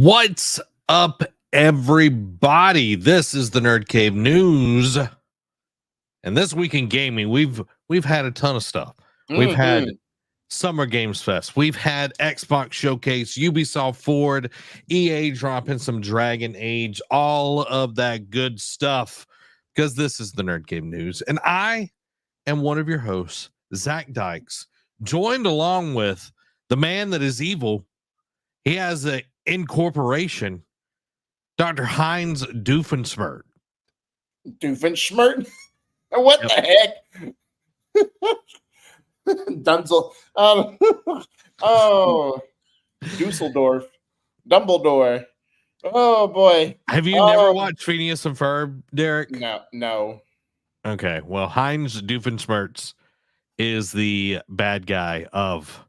What's up, everybody? This is the NerdCave News, and this week in gaming, we've had a ton of stuff. We've had Summer Games Fest. We've had Xbox Showcase, Ubisoft Forward, EA dropping some Dragon Age, all of that good stuff. Because this is the NerdCave News, and I am one of your hosts, Zach Dykes, joined along with the man that is evil. He has a incorporation, Dr. Heinz Doofenshmirtz. Doofenshmirtz? What the heck? Dunzel. Dusseldorf. Dumbledore. Oh, boy. Have you never watched Phineas and Ferb, Derek? No. Okay, well, Heinz Doofenshmirtz is the bad guy of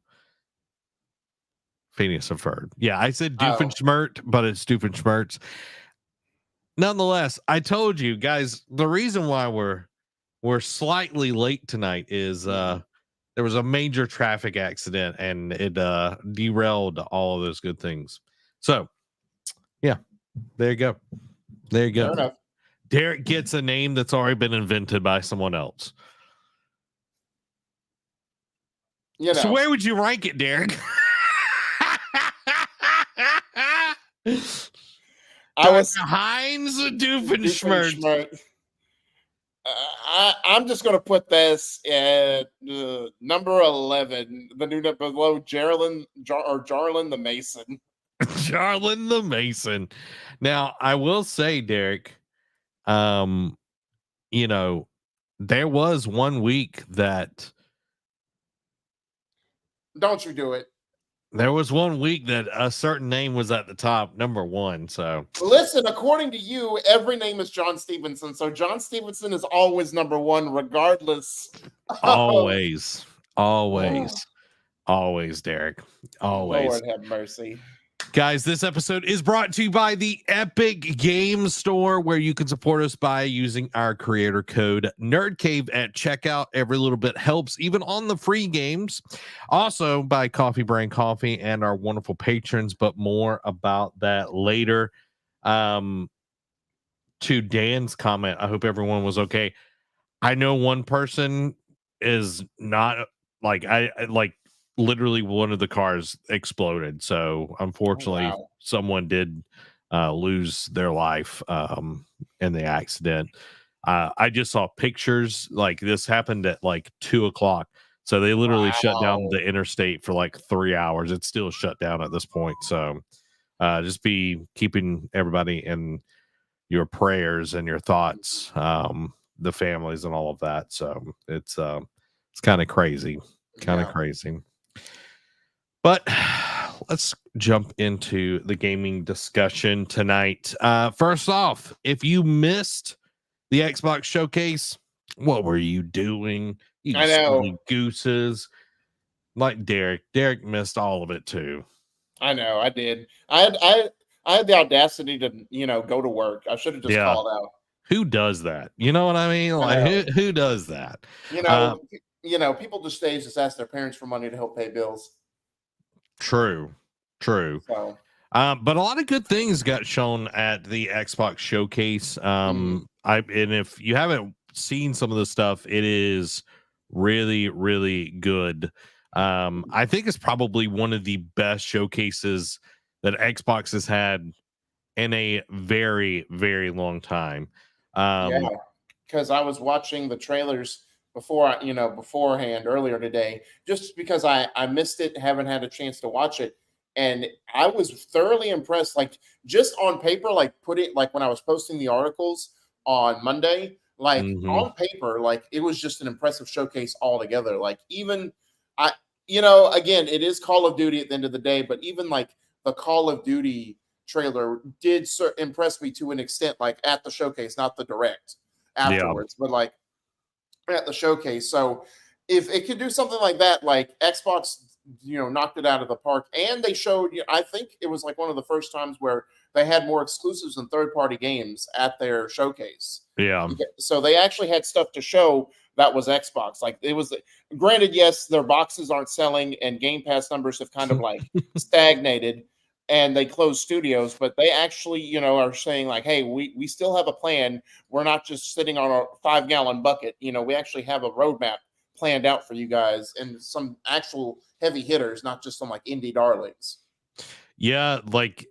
Phineas and Ferb. Yeah, I said Doofenshmirtz, but it's Doofenshmirtz. Nonetheless, I told you guys the reason why we're slightly late tonight is there was a major traffic accident and it derailed all of those good things. So, yeah, there you go. There you go. Fair enough. Derek gets a name that's already been invented by someone else. So where would you rank it, Derek? I was Heinz Doofenshmirtz. I'm just going to put this at number 11, the new below Jarlin the Mason. Jarlin the Mason. Now, I will say, Derek, there was 1 week that. Don't you do it. There was 1 week that a certain name was at the top, number one. So listen, according to you, every name is John Stevenson. So John Stevenson is always number one, regardless. Always, Derek. Always. Lord have mercy. Guys, this episode is brought to you by the Epic Games Store, where you can support us by using our creator code NerdCave at checkout. Every little bit helps, even on the free games. Also by Coffee Brain Coffee and our wonderful patrons, but more about that later. To Dan's comment, I hope everyone was okay. I know one person is not literally one of the cars exploded, so unfortunately someone did lose their life in the accident. I just saw pictures. Like, this happened at 2:00, so they literally shut down the interstate for 3 hours. It's still shut down at this point, so just be keeping everybody in your prayers and your thoughts, the families and all of that. So it's kind of crazy. Crazy. But let's jump into the gaming discussion tonight. First off, if you missed the Xbox Showcase, what were you doing? You I know. silly gooses. Like Derek. Derek missed all of it too. I know, I did. I had the audacity to, go to work. I should have just called out. Who does that? You know what I mean? Who does that? People just ask their parents for money to help pay bills. True. So, but a lot of good things got shown at the Xbox Showcase. And if you haven't seen some of the stuff, it is really, really good. I think it's probably one of the best showcases that Xbox has had in a very, very long time. Because I was watching the trailers beforehand earlier today, just because I missed it, haven't had a chance to watch it. And I was thoroughly impressed, just on paper, when I was posting the articles on Monday, on paper, it was just an impressive showcase altogether. Again, it is Call of Duty at the end of the day, but even the Call of Duty trailer did impress me to an extent, at the showcase, not the direct afterwards, but at the showcase. So if it could do something like that, Xbox, knocked it out of the park, and they showed, I think it was one of the first times where they had more exclusives and third-party games at their showcase. Yeah. So they actually had stuff to show that was Xbox. It was, granted, yes, their boxes aren't selling and Game Pass numbers have kind of stagnated. and they closed studios, but they actually, are saying like, hey, we still have a plan. We're not just sitting on a 5-gallon bucket. We actually have a roadmap planned out for you guys and some actual heavy hitters, not just some like indie darlings. Yeah, like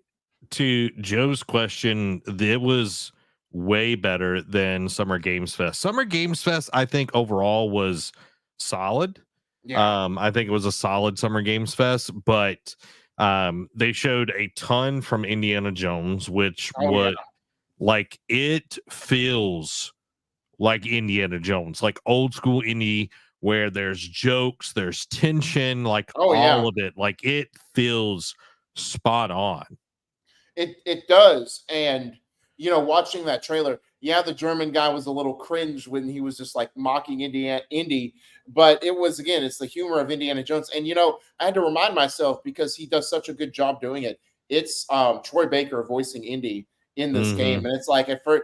to Joe's question, it was way better than Summer Games Fest. Summer Games Fest, I think overall was solid. Yeah. I think it was a solid Summer Games Fest, but they showed a ton from Indiana Jones, which Oh yeah. would like it feels like Indiana Jones, like old school indie where there's jokes, there's tension, like Oh yeah. all of it. Like it feels spot on. It does. And watching that trailer, yeah, the German guy was a little cringe when he was just like mocking Indiana Indy, but it was, again, it's the humor of Indiana Jones. And I had to remind myself because he does such a good job doing it. It's Troy Baker voicing Indy in this game, Mm-hmm. and it's like for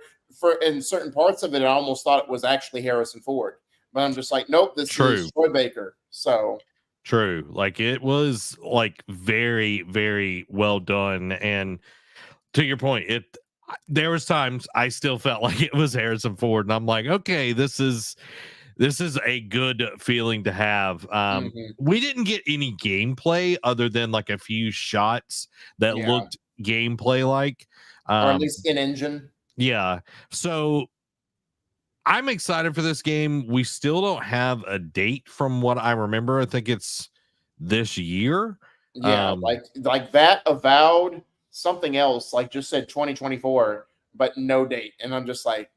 in certain parts of it, I almost thought it was actually Harrison Ford, but I'm just like, nope, this True. is Troy Baker. So True. Like it was like very, very well done. And to your point, there was times I still felt like it was Harrison Ford, and I'm like, okay, this is a good feeling to have. mhm, We didn't get any gameplay other than like a few shots that yeah, looked gameplay like. or at Um, least in engine. yeah. So I'm excited for this game. We still don't have a date from what I remember. I think it's this year. Yeah, Um, like that avowed something else, like just said 2024, but no date. And I'm just like,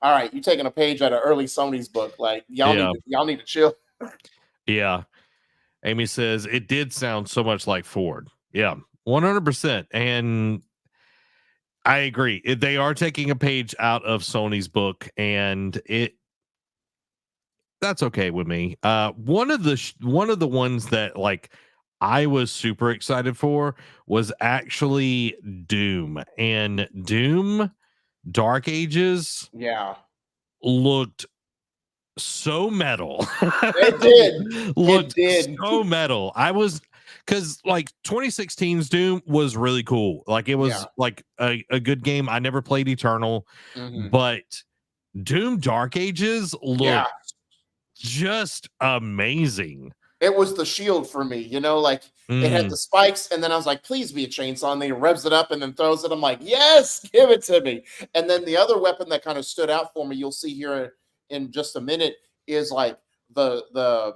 all right, you taking a page out of early Sony's book. Like yeah. y'all need to chill. Yeah. Amy says it did sound so much like Ford. Yeah. 100%. And I agree. They are taking a page out of Sony's book, and that's okay with me. One of the ones that like I was super excited for was actually Doom, and Doom Dark Ages Yeah. looked so metal. It did. It Looked did. so metal. I was because like 2016's Doom was really cool. Like it Yeah. was like a good game. I never played Eternal, Hmm. but Doom Dark Ages Yeah. looked just amazing. It was the shield for me, like it had Mm, the spikes, and then I was like, please be a chainsaw, and then he revs it up and then throws it. I'm like, yes, give it to me. And then the other weapon that kind of stood out for me, you'll see here in just a minute, is like the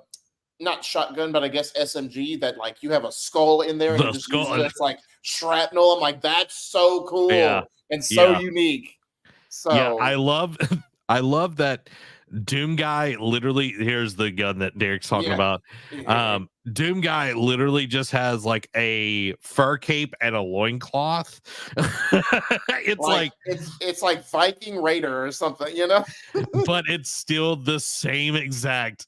not shotgun, but I guess SMG that like you have a skull in there and you the just use it skull. as like shrapnel. I'm like, that's so Yeah. cool and so Yeah. unique. Yeah. So I love I love that Doom guy literally here's the gun that Derek's talking yeah. about. Doom guy literally just has like a fur cape and a loincloth. It's Like like, it's like Viking Raider or something. but it's still the same exact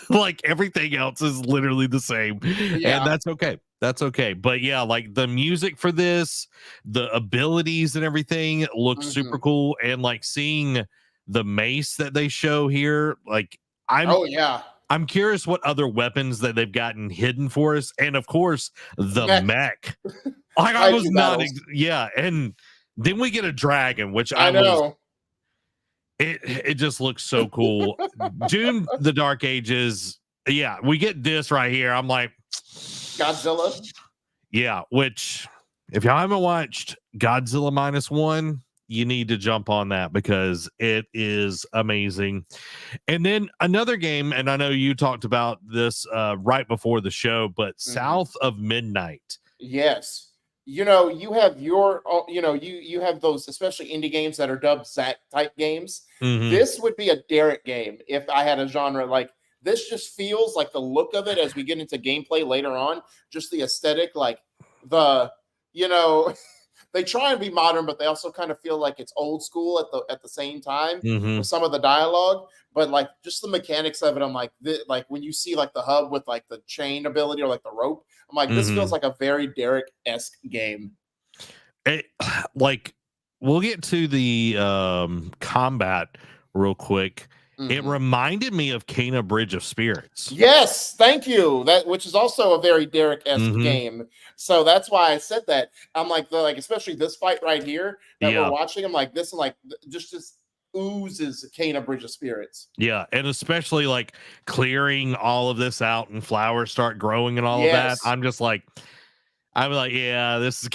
like everything else is literally the same. And Yeah. that's okay. That's okay. But yeah, like the music for this, the abilities and everything look super Hmm. cool. And like seeing the mace that they show here, like I'm Oh yeah. I'm curious what other weapons that they've gotten hidden for us, and of course the Mech mech. Like I was kaiju not, battles. yeah, and then we get a dragon, which I I was. know. It just looks so cool. Doom: The Dark Ages. Yeah, we get this right here. I'm like, Godzilla. yeah. Which, if y'all haven't watched Godzilla -1, you need to jump on that because it is amazing. And then another game, and I know you talked about this right before the show, but Mhm. South of Midnight. Yes. You have you have those, especially indie games that are dubbed Zack type games. Hmm. This would be a Derek game if I had a genre like this. Just feels like the look of it as we get into gameplay later on, just the aesthetic, like the you know they try and be modern, but they also kind of feel like it's old school at the same time Hmm. with some of the dialogue. But like just the mechanics of it, I'm like, like when you see like the hub with like the chain ability or like the rope, I'm like, this feels Hmm. like a very Derek-esque game. It, like we'll get to the combat real quick. It reminded me of Kena Bridge of Spirits. Yes, thank you. That which is also a very Derek-esque Mhm. game. So that's why I said that. I'm like, especially this fight right here that we're Yeah. watching. I'm like, this, like, just oozes Kena Bridge of Spirits. Yeah, and especially like clearing all of this out and flowers start growing and all of that. Yes. I'm like, yeah, this is,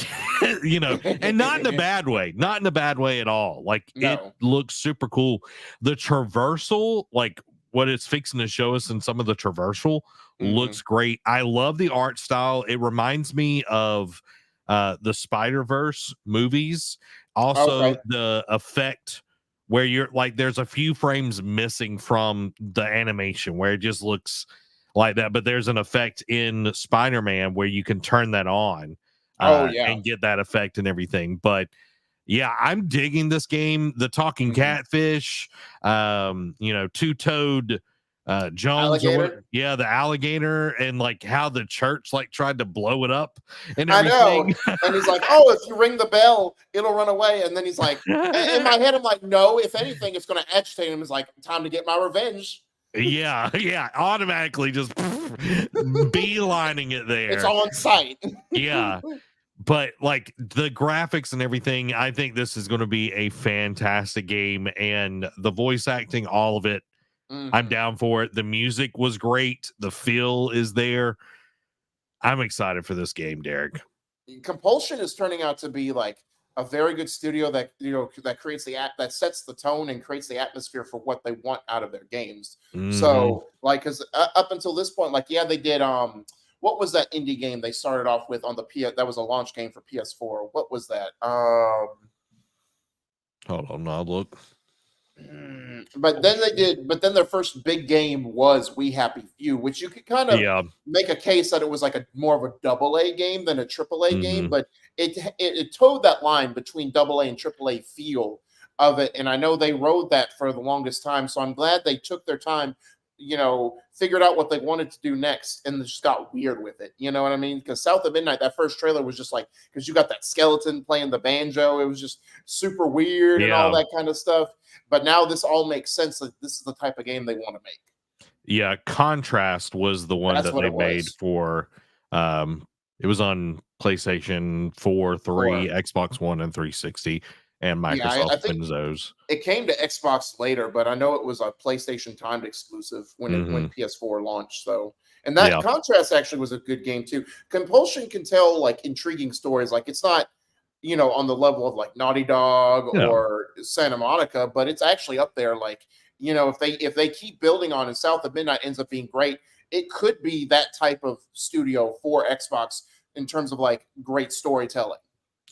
you know, and not in a bad way, not in a bad way at all. Like it No. looks super cool. The traversal, like what it's fixing to show us in some of the traversal, Mhm. looks great. I love the art style. It reminds me of the Spider-Verse movies. Also, Okay. the effect where you're like, there's a few frames missing from the animation where it just looks like that, but there's an effect in Spider-Man where you can turn that on Oh, yeah. and get that effect and everything. But yeah, I'm digging this game. The talking Mhm. catfish, you know, two-toed Jones or what? Alligator? Yeah, the alligator, and like how the church like tried to blow it up and I know. everything. And he's like, "Oh, if you ring the bell, it'll run away." And then he's like, in my head, I'm like, "No, if anything, it's going to agitate him." It's like, time to get my revenge. Yeah, yeah, automatically just beelining it It's there. on site. Yeah, but like the graphics and everything, I think this is going to be a fantastic game, and the voice acting, all of it, I'm Mhm. down for it. The music was great, the feel is there. I'm excited for this game, Derek. Compulsion is turning out to be like a very good studio that that creates the app that sets the tone and creates the atmosphere for what they want out of their games. Hmm. So like, because up until this point, like, yeah, they did what was that indie game they started off with on the PS, that was a launch game for PS4? What was that? Hold on, I'll look. But then their first big game was We Happy Few, which you could kind of Yeah. make a case that it was like a more of a double A game than a triple A game, Hmm. but it towed that line between double A and triple A feel of it. And I know they rode that for the longest time. So I'm glad they took their time, figured out what they wanted to do next and just got weird with it. You know what I mean? Because South of Midnight, that first trailer was just like, because you got that skeleton playing the banjo, it was just super weird and all Yeah. that kind of stuff. But now this all makes sense that this is the type of game they want to make. Yeah, Contrast was the one That's that what they it made was. for it was on PlayStation 4, 3, Or Xbox One, and 360, and yeah, Microsoft I think Windows. it came to Xbox later, but I know it was a PlayStation timed exclusive when Hmm. PS4 launched. So, and that Yeah. Contrast actually was a good game too. Compulsion can tell like intriguing stories. Like it's not, on the level of like Naughty Dog Yeah. or Santa Monica, but it's actually up there. Like, if they keep building on and South of Midnight ends up being great, it could be that type of studio for Xbox in terms of like great storytelling.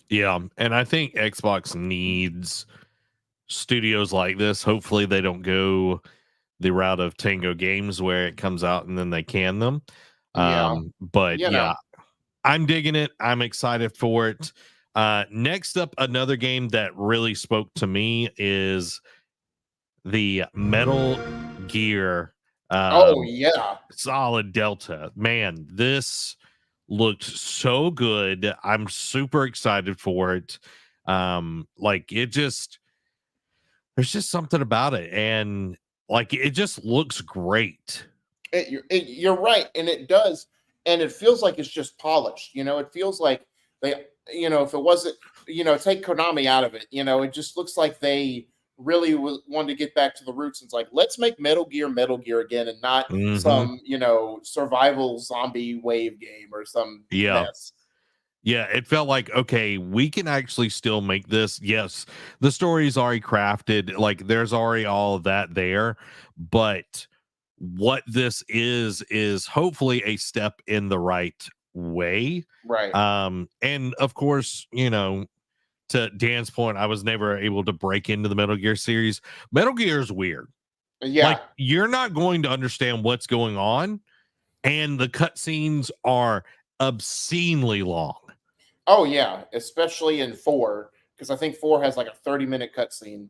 Yeah. And I think Xbox needs studios like this. Hopefully they don't go the route of Tango Games where it comes out and then they can them. Yeah, But you know. yeah, I'm digging it. I'm excited for it. Next up, another game that really spoke to me is the Metal Gear Oh yeah. Solid Delta. Man, this looked so good. I'm super excited for it. Like it just there's just something about it, and like it just looks great. You're right, and it does, and it feels like it's just polished. It feels like they, if it wasn't, take Konami out of it, it just looks like they really wanted to get back to the roots. And it's like, let's make Metal Gear again, and not Hmm. some, survival zombie wave game or some Yeah. mess. Yeah, it felt like, okay, we can actually still make this. Yes, the story is already crafted, like there's already all of that there, but what this is hopefully a step in the right way. Right? And of course, to Dan's point, I was never able to break into the Metal Gear series. Metal Gear is weird. Like Yeah. you're not going to understand what's going on, and the cutscenes are obscenely long. Oh yeah, especially in 4, because I think 4 has like a 30-minute cutscene.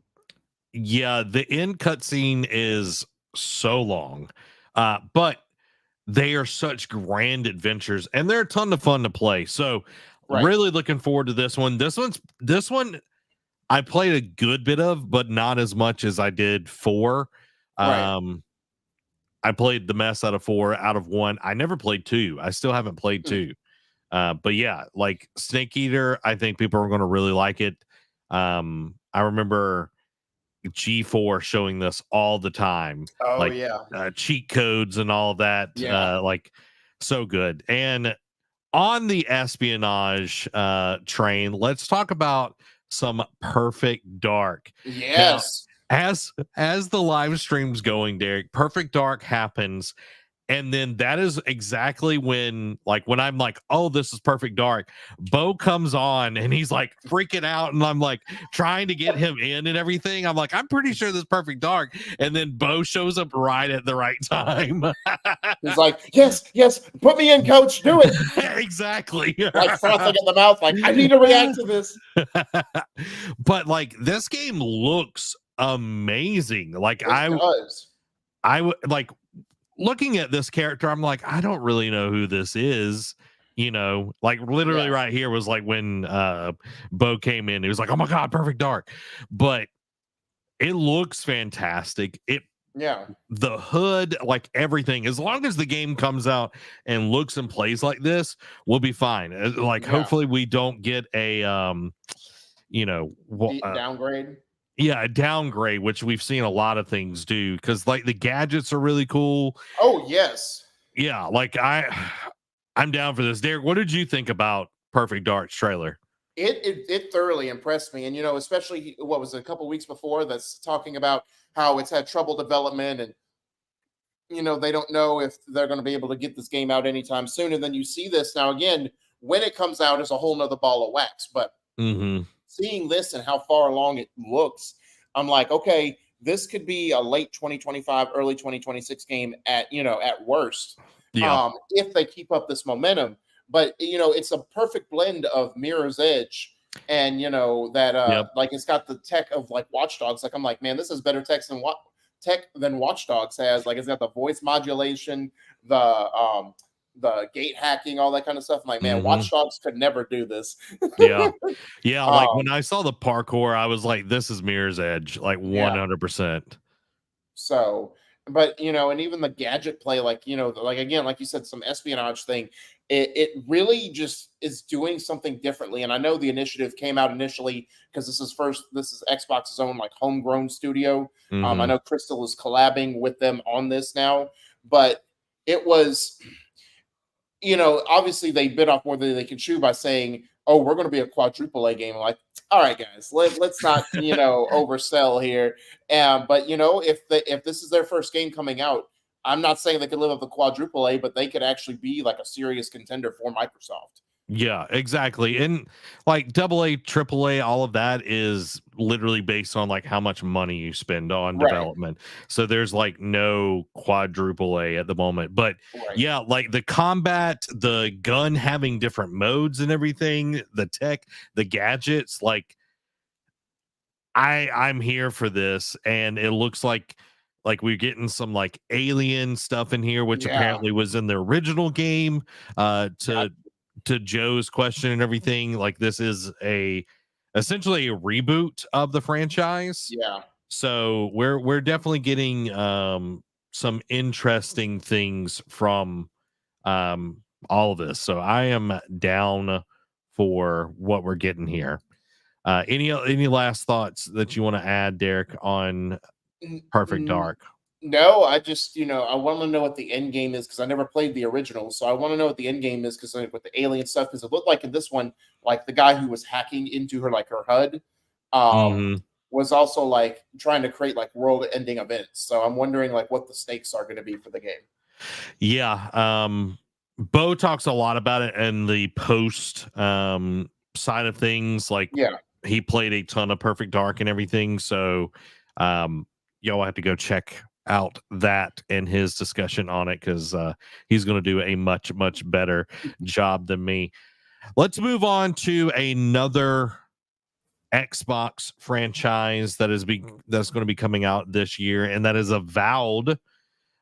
Yeah, the end cutscene is so long, but they are such grand adventures, and they're a ton of fun to play. So, Right. really looking forward to this one. This one I played a good bit of, but not as much as I did 4. Right. I played the mess out of 4. Out of 1, I never played 2. I still haven't played Hmm. 2. But yeah, like Snake Eater, I think people are going to really like it. I remember G4 showing this all the time, Oh like yeah. cheat codes and all of that. Yeah. Like so good. And on the espionage train, let's talk about some Perfect Dark. Now, Yes. as the live stream's going, Derek, Perfect Dark happens, and then that is exactly when, like, when I'm like, oh, this is Perfect Dark, Bo comes on and he's like freaking out, and I'm like trying to get him in and everything. I'm like, I'm pretty sure this is Perfect Dark. And then Bo shows up right at the right time. He's like, yes, yes, put me in, coach, do it. Exactly. Like frothing at the mouth, like I need to react to this. But like this game looks amazing. Like It does. I would like looking at this character, I'm like, I don't really know who this is. You know, like literally Yeah. right here was like when Bo came in, he was like, oh my god, Perfect Dark. But it looks fantastic. Yeah. The hood, like everything, as long as the game comes out and looks and plays like this, we'll be fine. Like Yeah. hopefully we don't get a you know, Downgrade. yeah, a downgrade, which we've seen a lot of things do, because like the gadgets are really cool. Oh yes. Yeah, like I'm down for this. Derek, what did you think about Perfect Dark's trailer? It thoroughly impressed me, and especially what was it, a couple weeks before, that's talking about how it's had trouble development, and they don't know if they're going to be able to get this game out anytime soon. And then you see this now again when it comes out is a whole nother ball of wax. But seeing this and how far along it looks, I'm like, okay, this could be a late 2025, early 2026 game at worst. Yeah. If they keep up this momentum. But it's a perfect blend of Mirror's Edge and that Yep. like it's got the tech of like Watch Dogs. Like I'm like, man, this is better tech than Watch Dogs has. Like it's got the voice modulation, the gate hacking, all that kind of stuff. I'm like, man, Watch Dogs could never do this. Yeah. Yeah. Like when Um, I saw the parkour, I was like, this is Mirror's Edge, like yeah. 100%. So, but and even the gadget play, like like again, like you said, some espionage thing. It really just is doing something differently. And I know the initiative came out initially because this is Xbox's own like homegrown studio. I know Crystal is collabing with them on this now, but it was, obviously they bit off more than they can chew by saying, "Oh, we're going to be a quadruple A game." Like, all right, guys, let's not oversell here. But if this is their first game coming out, I'm not saying they could live up to quadruple A, but they could actually be like a serious contender for Microsoft. Yeah, exactly. And like double A, triple A, all of that is literally based on like how much money you spend on Right. development. So there's like no quadruple A at the moment. But Right. yeah, like the combat, the gun having different modes and everything, the tech, the gadgets, like I'm here for this. And it looks like we're getting some like alien stuff in here, which Yeah. apparently was in the original game. To Joe's question and everything, like this is essentially a reboot of the franchise. Yeah. So we're definitely getting some interesting things from all of this. So I am down for what we're getting here. Any last thoughts that you want to add, Derek, on Perfect Dark? No, I just, I want to know what the end game is because I never played the original. So I want to know what the end game is because with the alien stuff, because it looked like in this one, like the guy who was hacking into her, like her HUD, was also like trying to create like world ending events. So I'm wondering like what the stakes are going to be for the game. Yeah. Bo talks a lot about it in the post side of things. Like, yeah, he played a ton of Perfect Dark and everything. So y'all have to go check out that and his discussion on it because he's going to do a much, much better job than me. Let's move on to another Xbox franchise that's going to be coming out this year, and that is Avowed.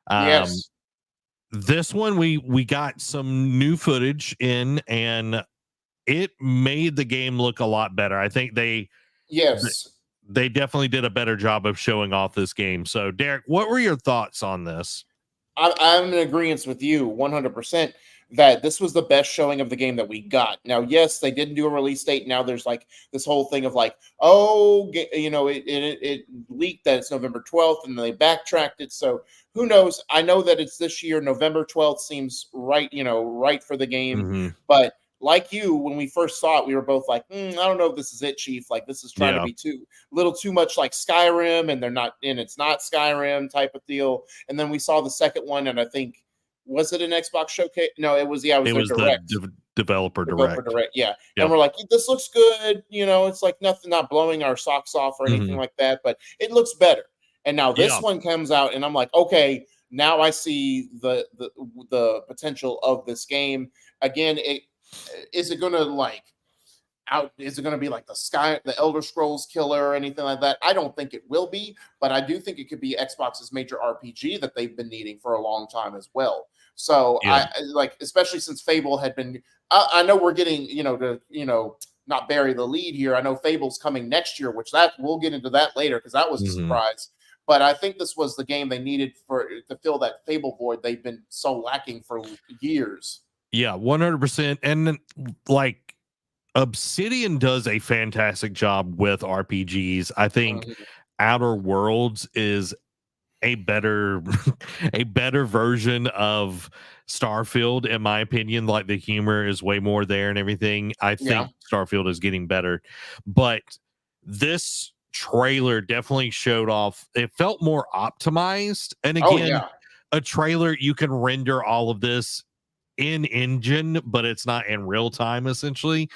yes. This one we got some new footage in, and it made the game look a lot better. I think Yes. they definitely did a better job of showing off this game. So, Derek, what were your thoughts on this? I'm in agreement with you 100% that this was the best showing of the game that we got. Now, yes, they didn't do a release date. Now there's like this whole thing of like, oh, it leaked that it's November 12th, and then they backtracked it. So who knows? I know that it's this year. November 12th seems right, right for the game. Mm-hmm. But like you, when we first saw it, we were both like, I don't know if this is it, Chief. Like this is trying to be little too much like Skyrim, and it's not Skyrim type of deal. And then we saw the second one, and I think, was it an Xbox showcase? No, it was. Yeah, it was their direct. The developer direct. Yeah. Yep. And we're like, this looks good. It's like nothing, not blowing our socks off or anything like that, but it looks better. And now this one comes out, and I'm like, okay, now I see the potential of this game. Again, is it going to is it going to be like the Elder Scrolls killer or anything like that? I don't think it will be, but I do think it could be Xbox's major RPG that they've been needing for a long time as well. So I like, especially since Fable had been, I know we're getting, not bury the lead here. I know Fable's coming next year, which we'll get into that later, because that was a surprise. But I think this was the game they needed to fill that Fable void they've been so lacking for years. Yeah, 100%. And like, Obsidian does a fantastic job with RPGs. I think Outer Worlds is a better version of Starfield, in my opinion. Like, the humor is way more there and everything. I think Starfield is getting better, but this trailer definitely showed off. It felt more optimized, and again, a trailer, you can render all of this in engine, but it's not in real time, essentially.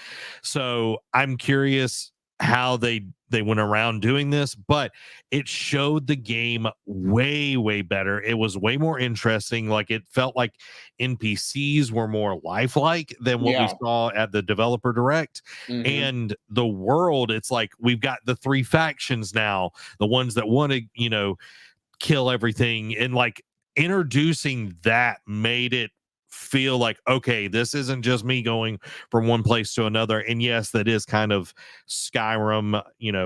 So I'm curious how they went around doing this, but it showed the game way better. It was way more interesting. Like, it felt like NPCs were more lifelike than what we saw at the developer direct. And the world, it's like we've got the three factions now, the ones that want to kill everything, and like introducing that made it feel like, okay, this isn't just me going from one place to another. And yes, that is kind of Skyrim,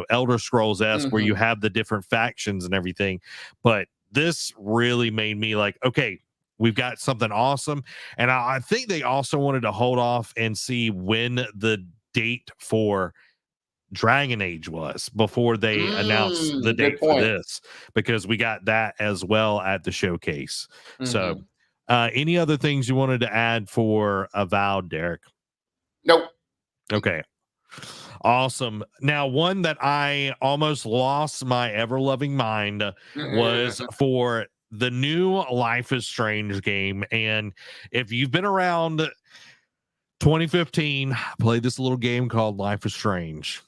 Elder Scrolls-esque, where you have the different factions and everything. But this really made me like, okay, we've got something awesome. And I think they also wanted to hold off and see when the date for Dragon Age was before they announced the date for this, because we got that as well at the showcase. So any other things you wanted to add for Avowed, Derek? Nope. Okay. Awesome. Now, one that I almost lost my ever-loving mind was for the new Life is Strange game. And if you've been around 2015, I played this little game called Life is Strange.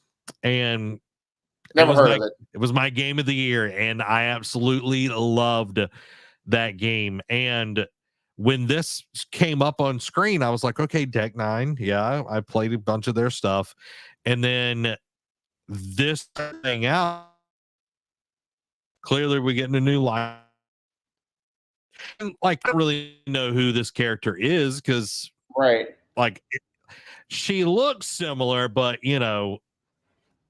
And never heard of it. It was my game of the year, and I absolutely loved that game. And when this came up on screen, I was like, okay, Deck 9. Yeah, I played a bunch of their stuff. And then this thing out, clearly we're getting a new life. And like, I don't really know who this character is, because she looks similar, but it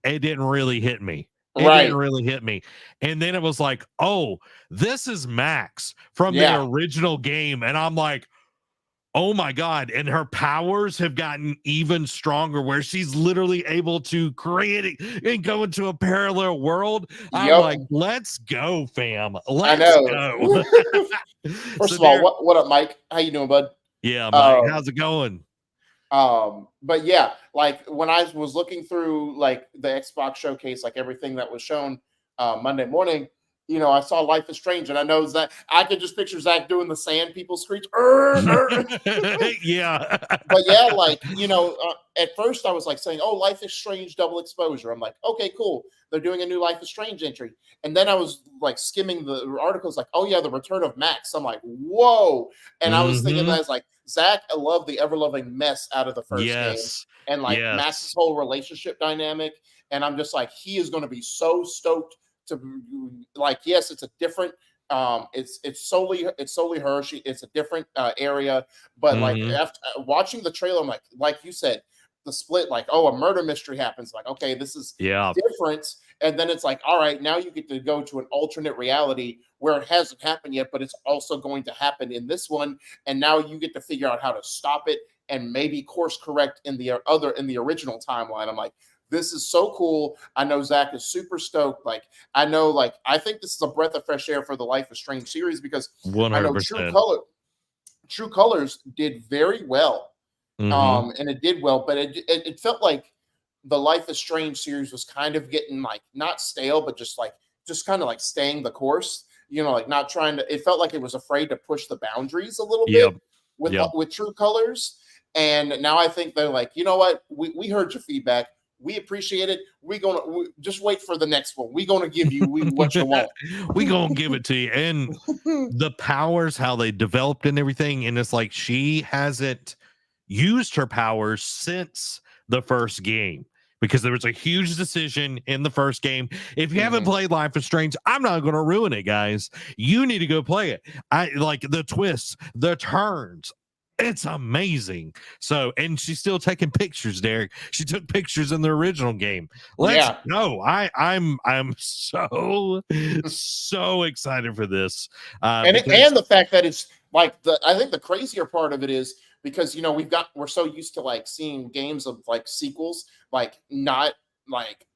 didn't really hit me. Didn't really hit me. And then it was like, oh, this is Max from the original game. And I'm like, oh my God. And her powers have gotten even stronger, where she's literally able to create it and go into a parallel world. I'm like, let's go, fam. Let's go. First of all, what up, Mike? How you doing, bud? Yeah, Mike, how's it going? But yeah, like when I was looking through like the Xbox showcase, like everything that was shown Monday morning, I saw Life is Strange, and I know that I could just picture Zach doing the sand people screech. Yeah. But yeah, like, at first I was like saying, oh, Life is Strange double exposure. I'm like, okay, cool. They're doing a new Life is Strange entry. And then I was like skimming the articles, like, oh yeah, the return of Max. I'm like, whoa. And I was thinking that I was like, Zach, I love the ever-loving mess out of the first game. And like Max's whole relationship dynamic. And I'm just like, he is going to be so stoked to, like, yes, it's a different it's solely her. It's a different area, but like after watching the trailer, I'm like you said, the split, like, oh, a murder mystery happens. Like, okay, this is different. And then it's like, all right, now you get to go to an alternate reality where it hasn't happened yet, but it's also going to happen in this one. And now you get to figure out how to stop it and maybe course correct in the original timeline. I'm like, this is so cool. I know Zach is super stoked. Like, I know, like, I think this is a breath of fresh air for the Life is Strange series, because 100%. I know True Colors did very well. And it did well, but it felt like the Life is Strange series was kind of getting, like, not stale, but just kind of like staying the course, like not trying to, it felt like it was afraid to push the boundaries a little bit with True Colors. And now I think they're like, you know what? We heard your feedback. We appreciate it. We just wait for the next one. We're gonna give you what you want. We gonna give it to you. And the powers, how they developed and everything, and it's like she hasn't used her powers since the first game, because there was a huge decision in the first game. If you haven't played Life is Strange, I'm not going to ruin it, guys. You need to go play it. I like the twists, the turns. It's amazing. So, and she's still taking pictures, Derek. She took pictures in the original game. Let's go. I'm so excited for this. And the fact that it's like, I think the crazier part of it is, because we're so used to like seeing games of like sequels like not like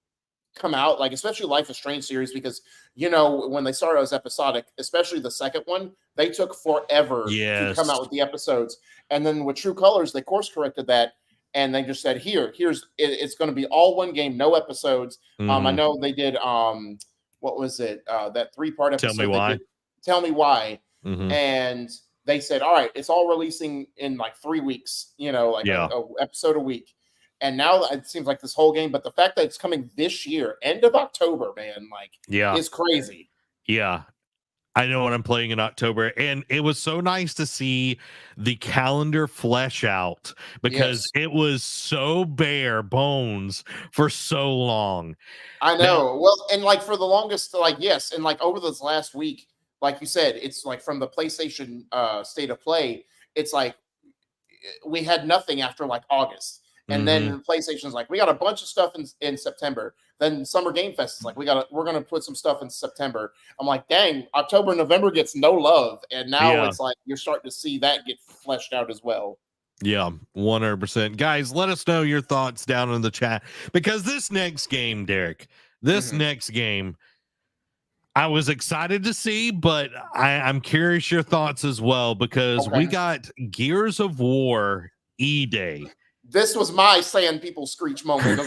come out, like especially Life is Strange series, because when they started as episodic, especially the second one, they took forever to come out with the episodes. And then with True Colors, they course corrected that, and they just said, it's going to be all one game, no episodes. I know they did what was it, that 3-part episode, Tell Me Why. And they said, all right, it's all releasing in like 3 weeks, a episode a week. And now it seems like this whole game, but the fact that it's coming this year, end of October, man, is crazy. Yeah. I know what I'm playing in October, and it was so nice to see the calendar flesh out, because it was so bare bones for so long. I know. Well, and like for the longest, and like over this last week, like you said, it's like from the PlayStation State of Play, it's like we had nothing after like August. And then PlayStation's like, we got a bunch of stuff in September. Then Summer Game Fest is like, we're gonna put some stuff in September. I'm like, dang, October, November gets no love. And now it's like you're starting to see that get fleshed out as well. Yeah, 100%. Guys, let us know your thoughts down in the chat, because this next game, Derek, next game, I was excited to see, but I'm curious your thoughts as well, because we got Gears of War E-Day. This was my saying people screech moment.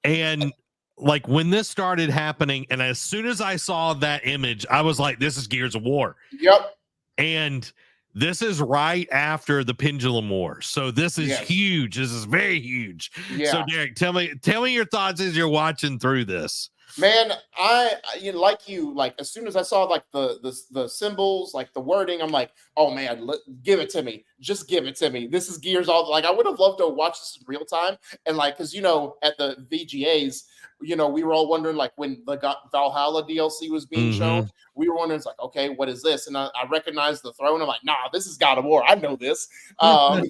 And like when this started happening, and as soon as I saw that image, I was like, this is Gears of War. Yep. And this is right after the Pendulum War. So this is huge. This is very huge. Yeah. So Derek, tell me your thoughts as you're watching through this. Man, like as soon as I saw like the symbols, like the wording, I'm like, oh man, give it to me. Just give it to me. This is Gears all. Like I would have loved to watch this in real time, and like because at the VGAs, we were all wondering like when the Valhalla DLC was being shown, we were wondering, it's like, okay, what is this? And I recognized the throne. I'm like, nah, this is God of War. I know this. I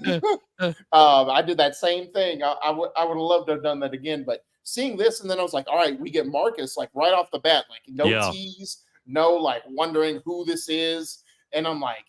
did that same thing. I would have loved to have done that again, but seeing this, and then I was like, all right, we get Marcus like right off the bat, like no tease, no like wondering who this is. And I'm like,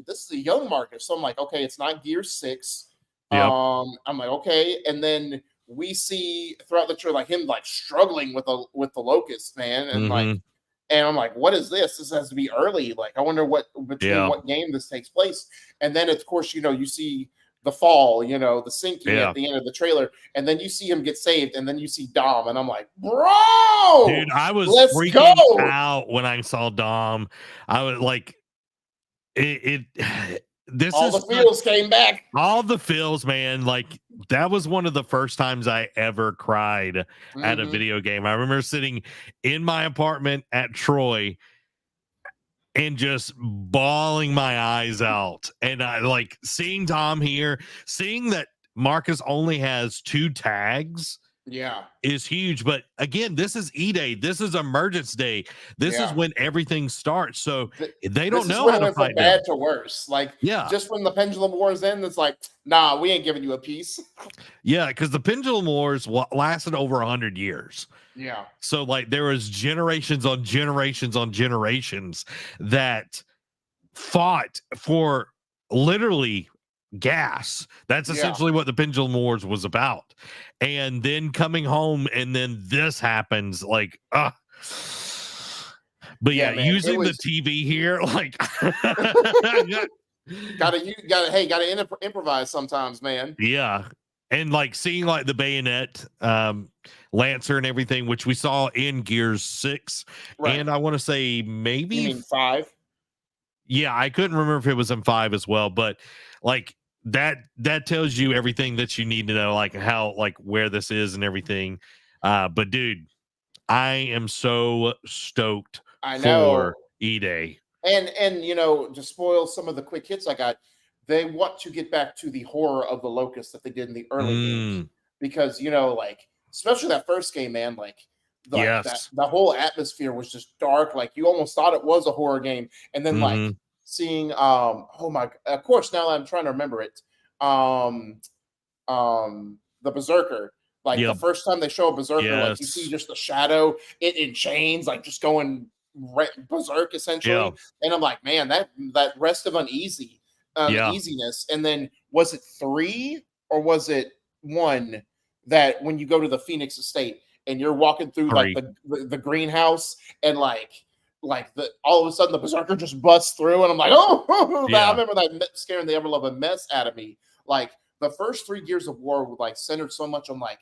this is a young Marcus. So I'm like, okay, it's not Gears 6. Yep. I'm like, okay. And then we see throughout the trailer like him like struggling with the locust, man. And and I'm like, what is this? This has to be early. Like, I wonder what game this takes place. And then of course, you see the fall, the sinking at the end of the trailer, and then you see him get saved, and then you see Dom, and I'm like, bro, dude, I was freaking out when I saw Dom. I was like, the feels came back. All the feels, man. Like that was one of the first times I ever cried at a video game. I remember sitting in my apartment at Troy and just bawling my eyes out. And I like seeing Tom here, seeing that Marcus only has 2 tags Yeah. is huge. But again, this is E-Day. This is Emergence Day. This is Yeah. when everything starts. So Th- they don't this is know when how it to went from fight them. bad to worse. Like Yeah. just when the pendulum wars end, it's like, nah, we ain't giving you a piece. Yeah. Because the Pendulum Wars lasted over 100 years. Yeah. So like there was generations on generations on generations that fought for literally gas. That's Yeah. essentially what the Pendulum Wars was about. And then coming home and then this happens like but Yeah, yeah, man. It using the was TV here like gotta improvise sometimes, man. yeah. And like seeing like the bayonet Lancer and everything, which we saw in Gears 6, Right. and I want to say You maybe mean 5? yeah, I couldn't remember if it was in 5 as well, but like that tells you everything that you need to know, like how like where this is and everything. But dude, I am so stoked I know. for E-Day. And to spoil some of the quick hits I got, they want to get back to the horror of the locust that they did in the early games. Mm, Because, like, especially that first game, man, like that yes. the whole atmosphere was just dark. Like you almost thought it was a horror game. And then like Hmm. seeing oh my, of course now I'm trying to remember it. Um the Berserker. Like the Yep. first time they show a Berserker, like you see Yes. just the shadow, it in chains, like just going berserk Yeah. essentially. And I'm like, man, that rest of Yeah. uneasiness. And then was it 3 or was it 1 that when you go to the Phoenix Estate and you're walking through like 3. the greenhouse and like the all of a sudden the Berserker just busts through and I'm like, oh, I Yeah. remember that scaring the ever loving mess out of me. Like the first 3 Gears of War were like centered so much on like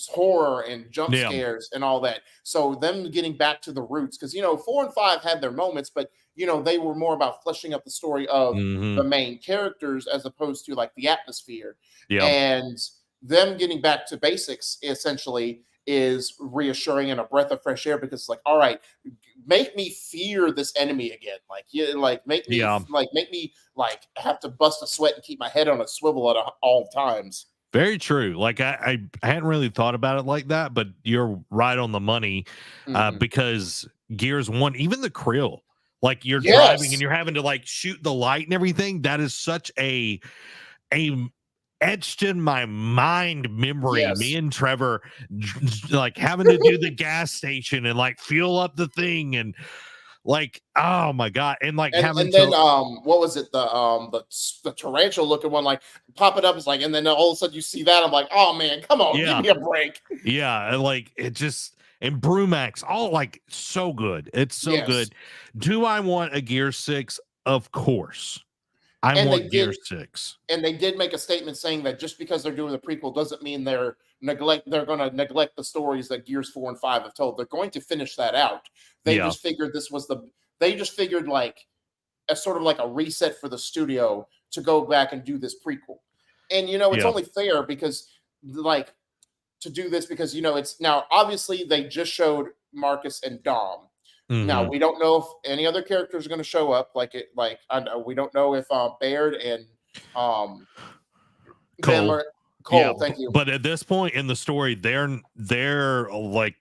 horror and jump Yeah. scares and all that. So them getting back to the roots, because 4 and 5 had their moments, but they were more about fleshing up the story of Hmm. the main characters as opposed to like the atmosphere. Yeah. And them getting back to basics essentially is reassuring and a breath of fresh air because it's like, all right, make me fear this enemy again. Like, yeah, like Yeah. make me like have to bust a sweat and keep my head on a swivel at all times. Very true. Like I hadn't really thought about it like that, but you're right on the money. Mhm. Because Gears 1, even the krill, like you're driving and Yes. you're having to like shoot the light and everything. That is such a etched in my mind memory. Me Yes. and Trevor like having to do the gas station and like fuel up the thing and like oh my god, and like And having and then to what was it, the tarantula looking one, like pop it up, it's like, and then all of a sudden you see that, I'm like, oh man, come on, give yeah. me a break. Yeah, and like it just and Brumax, all like so good. It's so Yes. good. Do I want a Gear 6? Of course. I And want Gear 6. they did make a statement saying that just because they're doing the prequel doesn't mean they're going to neglect the stories that Gears 4 and 5 have told. They're going to finish that out. They Yeah. just figured they just figured like as sort of like a reset for the studio to go back and do this prequel. And it's Yeah. only fair because like to do this because it's now obviously they just showed Marcus and Dom. Now Hmm. we don't know if any other characters are going to show up. I know we don't know if Baird and um them Cole. are Yeah, Cole. Thank you. but at this point in the story, they're like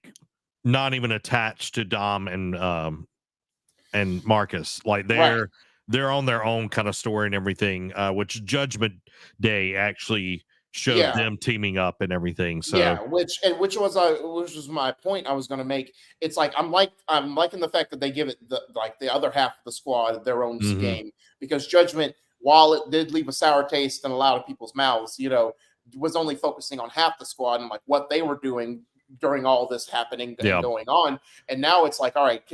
not even attached to Dom and Marcus. Like Right. they're on their own kind of story and everything, which Judgment Day actually showed Yeah. them teaming up and everything. So Yeah, which was my point I was going to make. It's like I'm liking the fact that they give it the other half of the squad their own mhm. game because Judgment, while it did leave a sour taste in a lot of people's mouths, was only focusing on half the squad and like what they were doing during all this happening and Yeah. going on. And now it's like, all right,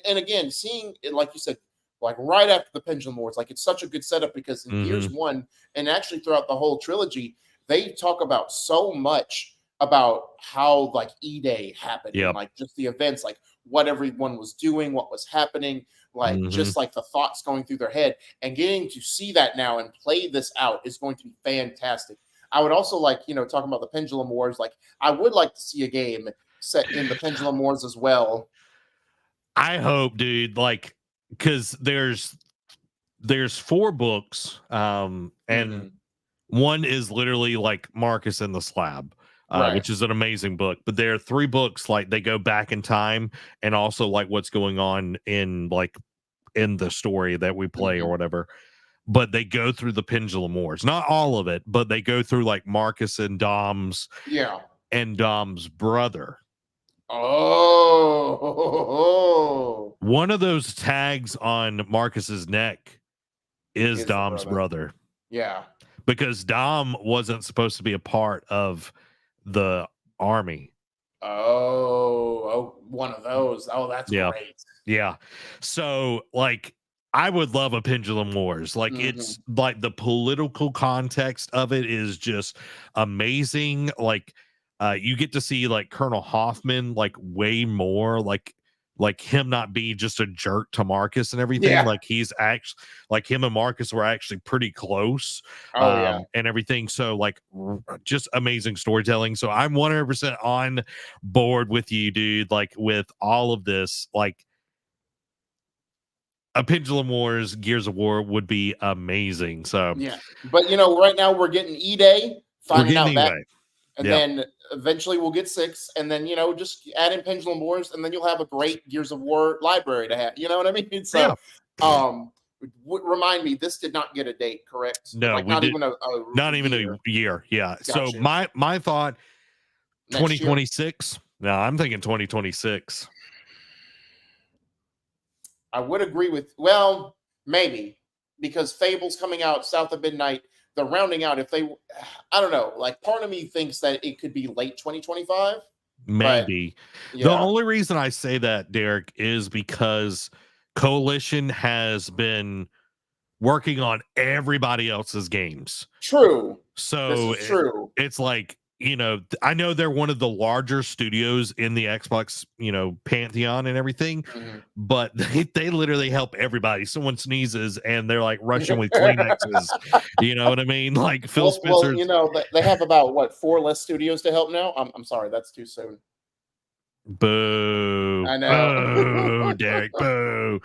and again, seeing it like you said, like right after the Pendulum Wars, like it's such a good setup because in Gears Mhm. 1 and actually throughout the whole trilogy they talk about so much about how like E-Day happened and Yep. like just the events, like what everyone was doing, what was happening, like Mhm. just like the thoughts going through their head and getting to see that now and play this out is going to be fantastic. I would also like, talking about the Pendulum Wars, like I would like to see a game set in the Pendulum Wars as well. I hope, dude, like because there's 4 books, and Mhm. one is literally like Marcus in the slab. Right. which is an amazing book. But there are 3 books, like they go back in time and also like what's going on in the story that we play or whatever. But they go through the Pendulum Wars, not all of it, but they go through like Marcus and Dom's brother. Oh, one of those tags on Marcus's neck is Dom's brother. Yeah, because Dom wasn't supposed to be a part of the army. Oh, one of those. Oh, that's great. Yeah. So, like, I would love a Pendulum Wars. Like, it's like the political context of it is just amazing. Like, you get to see like Colonel Hoffman, like, way more, like him not be just a jerk to Marcus and everything. Yeah. Like, he's actually, like, him and Marcus were actually pretty close. And everything. So, like, just amazing storytelling. So I'm 100% on board with you, dude. Like, with all of this, like, a Pendulum Wars, Gears of War would be amazing. So yeah, but right now we're getting E-Day, finding out that, and then eventually we'll get 6, and then just add in Pendulum Wars, and then you'll have a great Gears of War library to have. You know what I mean? So, remind me, this did not get a date, correct? No, like, we not did, even a year. Yeah. Gotcha. So my thought, 2026. No, I'm thinking 2026. I would agree with, well, maybe, because Fable's coming out south of midnight. They're rounding out. I don't know. Like, part of me thinks that it could be late 2025. Maybe. The only reason I say that, Derek, is because Coalition has been working on everybody else's games. True. So true. It's like, I know they're one of the larger studios in the Xbox, pantheon and everything, but they literally help everybody. Someone sneezes and they're like rushing with Kleenexes. You know what I mean? Like Phil Spencer. They have about 4 less studios to help now. I'm sorry, that's too soon. Boo. I know. Boo, Derek. Boo.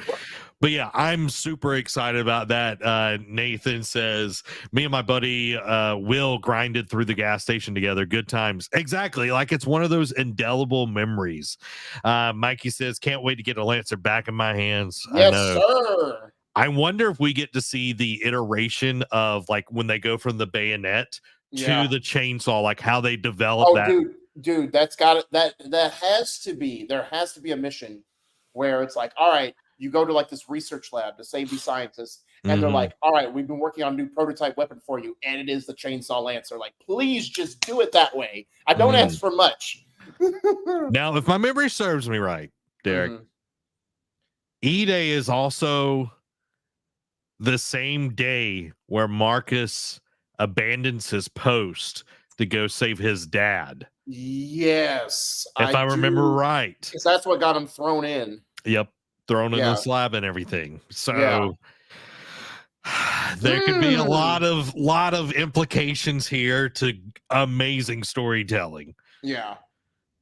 But yeah, I'm super excited about that. Nathan says, me and my buddy Will grinded through the gas station together. Good times. Exactly. Like, it's one of those indelible memories. Mikey says, can't wait to get a Lancer back in my hands. Yes, I know. sir. I wonder if we get to see the iteration of like when they go from the bayonet to the chainsaw, like how they develop that. Dude, that's got it. That has to be, there has to be a mission where it's like, all right, you go to like this research lab to save these scientists, and they're like, all right, we've been working on a new prototype weapon for you, and it is the chainsaw Lancer. Like, please just do it that way. I don't ask for much. Now, if my memory serves me right, Derek, E-Day is also the same day where Marcus abandons his post to go save his dad. Yes. If I remember right. Because that's what got him thrown in. Yep. Thrown in the slab and everything. So there could be a lot of implications here to amazing storytelling. Yeah.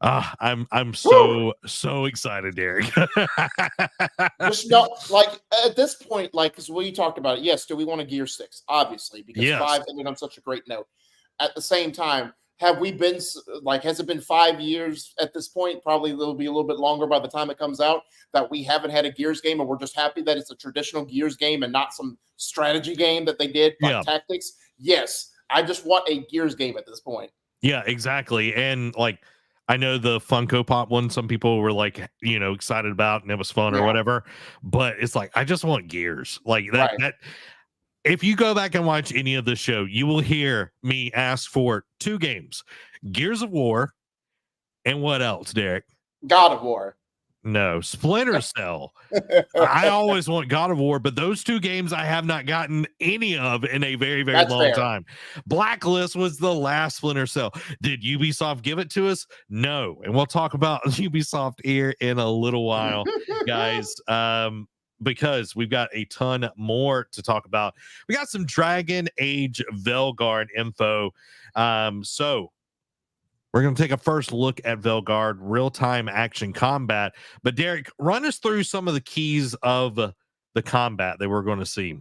I'm so excited, Derek. Just like at this point, like, because we talked about it. Yes, do we want a Gear 6? Obviously, because 5 ended on such a great note. At the same time, have we been like, has it been 5 years at this point? Probably it'll be a little bit longer by the time it comes out, that we haven't had a Gears game, and we're just happy that it's a traditional Gears game and not some strategy game that they did by tactics. Yes, I just want a Gears game at this point. Yeah, exactly. And like, I know the Funko Pop one, some people were like, excited about, and it was fun or whatever, but it's like, I just want Gears. Like that if you go back and watch any of the show, you will hear me ask for 2 games: Gears of War, and what else, Derek? God of War. No, Splinter Cell. I always want God of War, but those 2 games I have not gotten any of in a very, very long time. Blacklist was the last Splinter Cell. Did Ubisoft give it to us? No. And we'll talk about Ubisoft here in a little while, guys. Because we've got a ton more to talk about. We got some Dragon Age Velguard info. So we're going to take a first look at Velguard real-time action combat. But Derek, run us through some of the keys of the combat that we're going to see.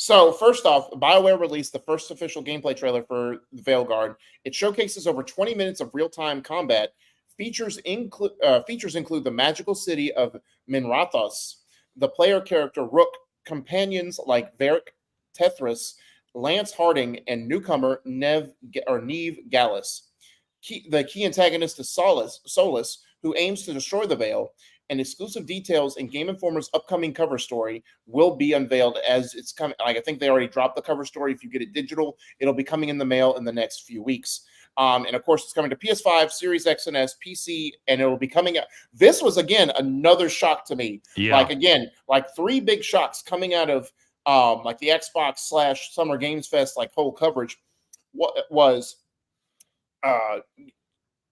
So first off, BioWare released the first official gameplay trailer for Veilguard. It showcases over 20 minutes of real-time combat. Features include the magical city of Minrathos, the player character Rook, companions like Varric Tethras, Lance Harding, and newcomer Neve Gallus. The key antagonist is Solus, who aims to destroy the Veil, and exclusive details in Game Informer's upcoming cover story will be unveiled as it's coming. Like I think they already dropped the cover story. If you get it digital, it'll be coming in the mail in the next few weeks. And of course, it's coming to PS5, Series X and S, PC, and it'll be coming out. This was again another shock to me. Yeah. Like again, like three big shocks coming out of like the Xbox / Summer Games Fest like whole coverage. What was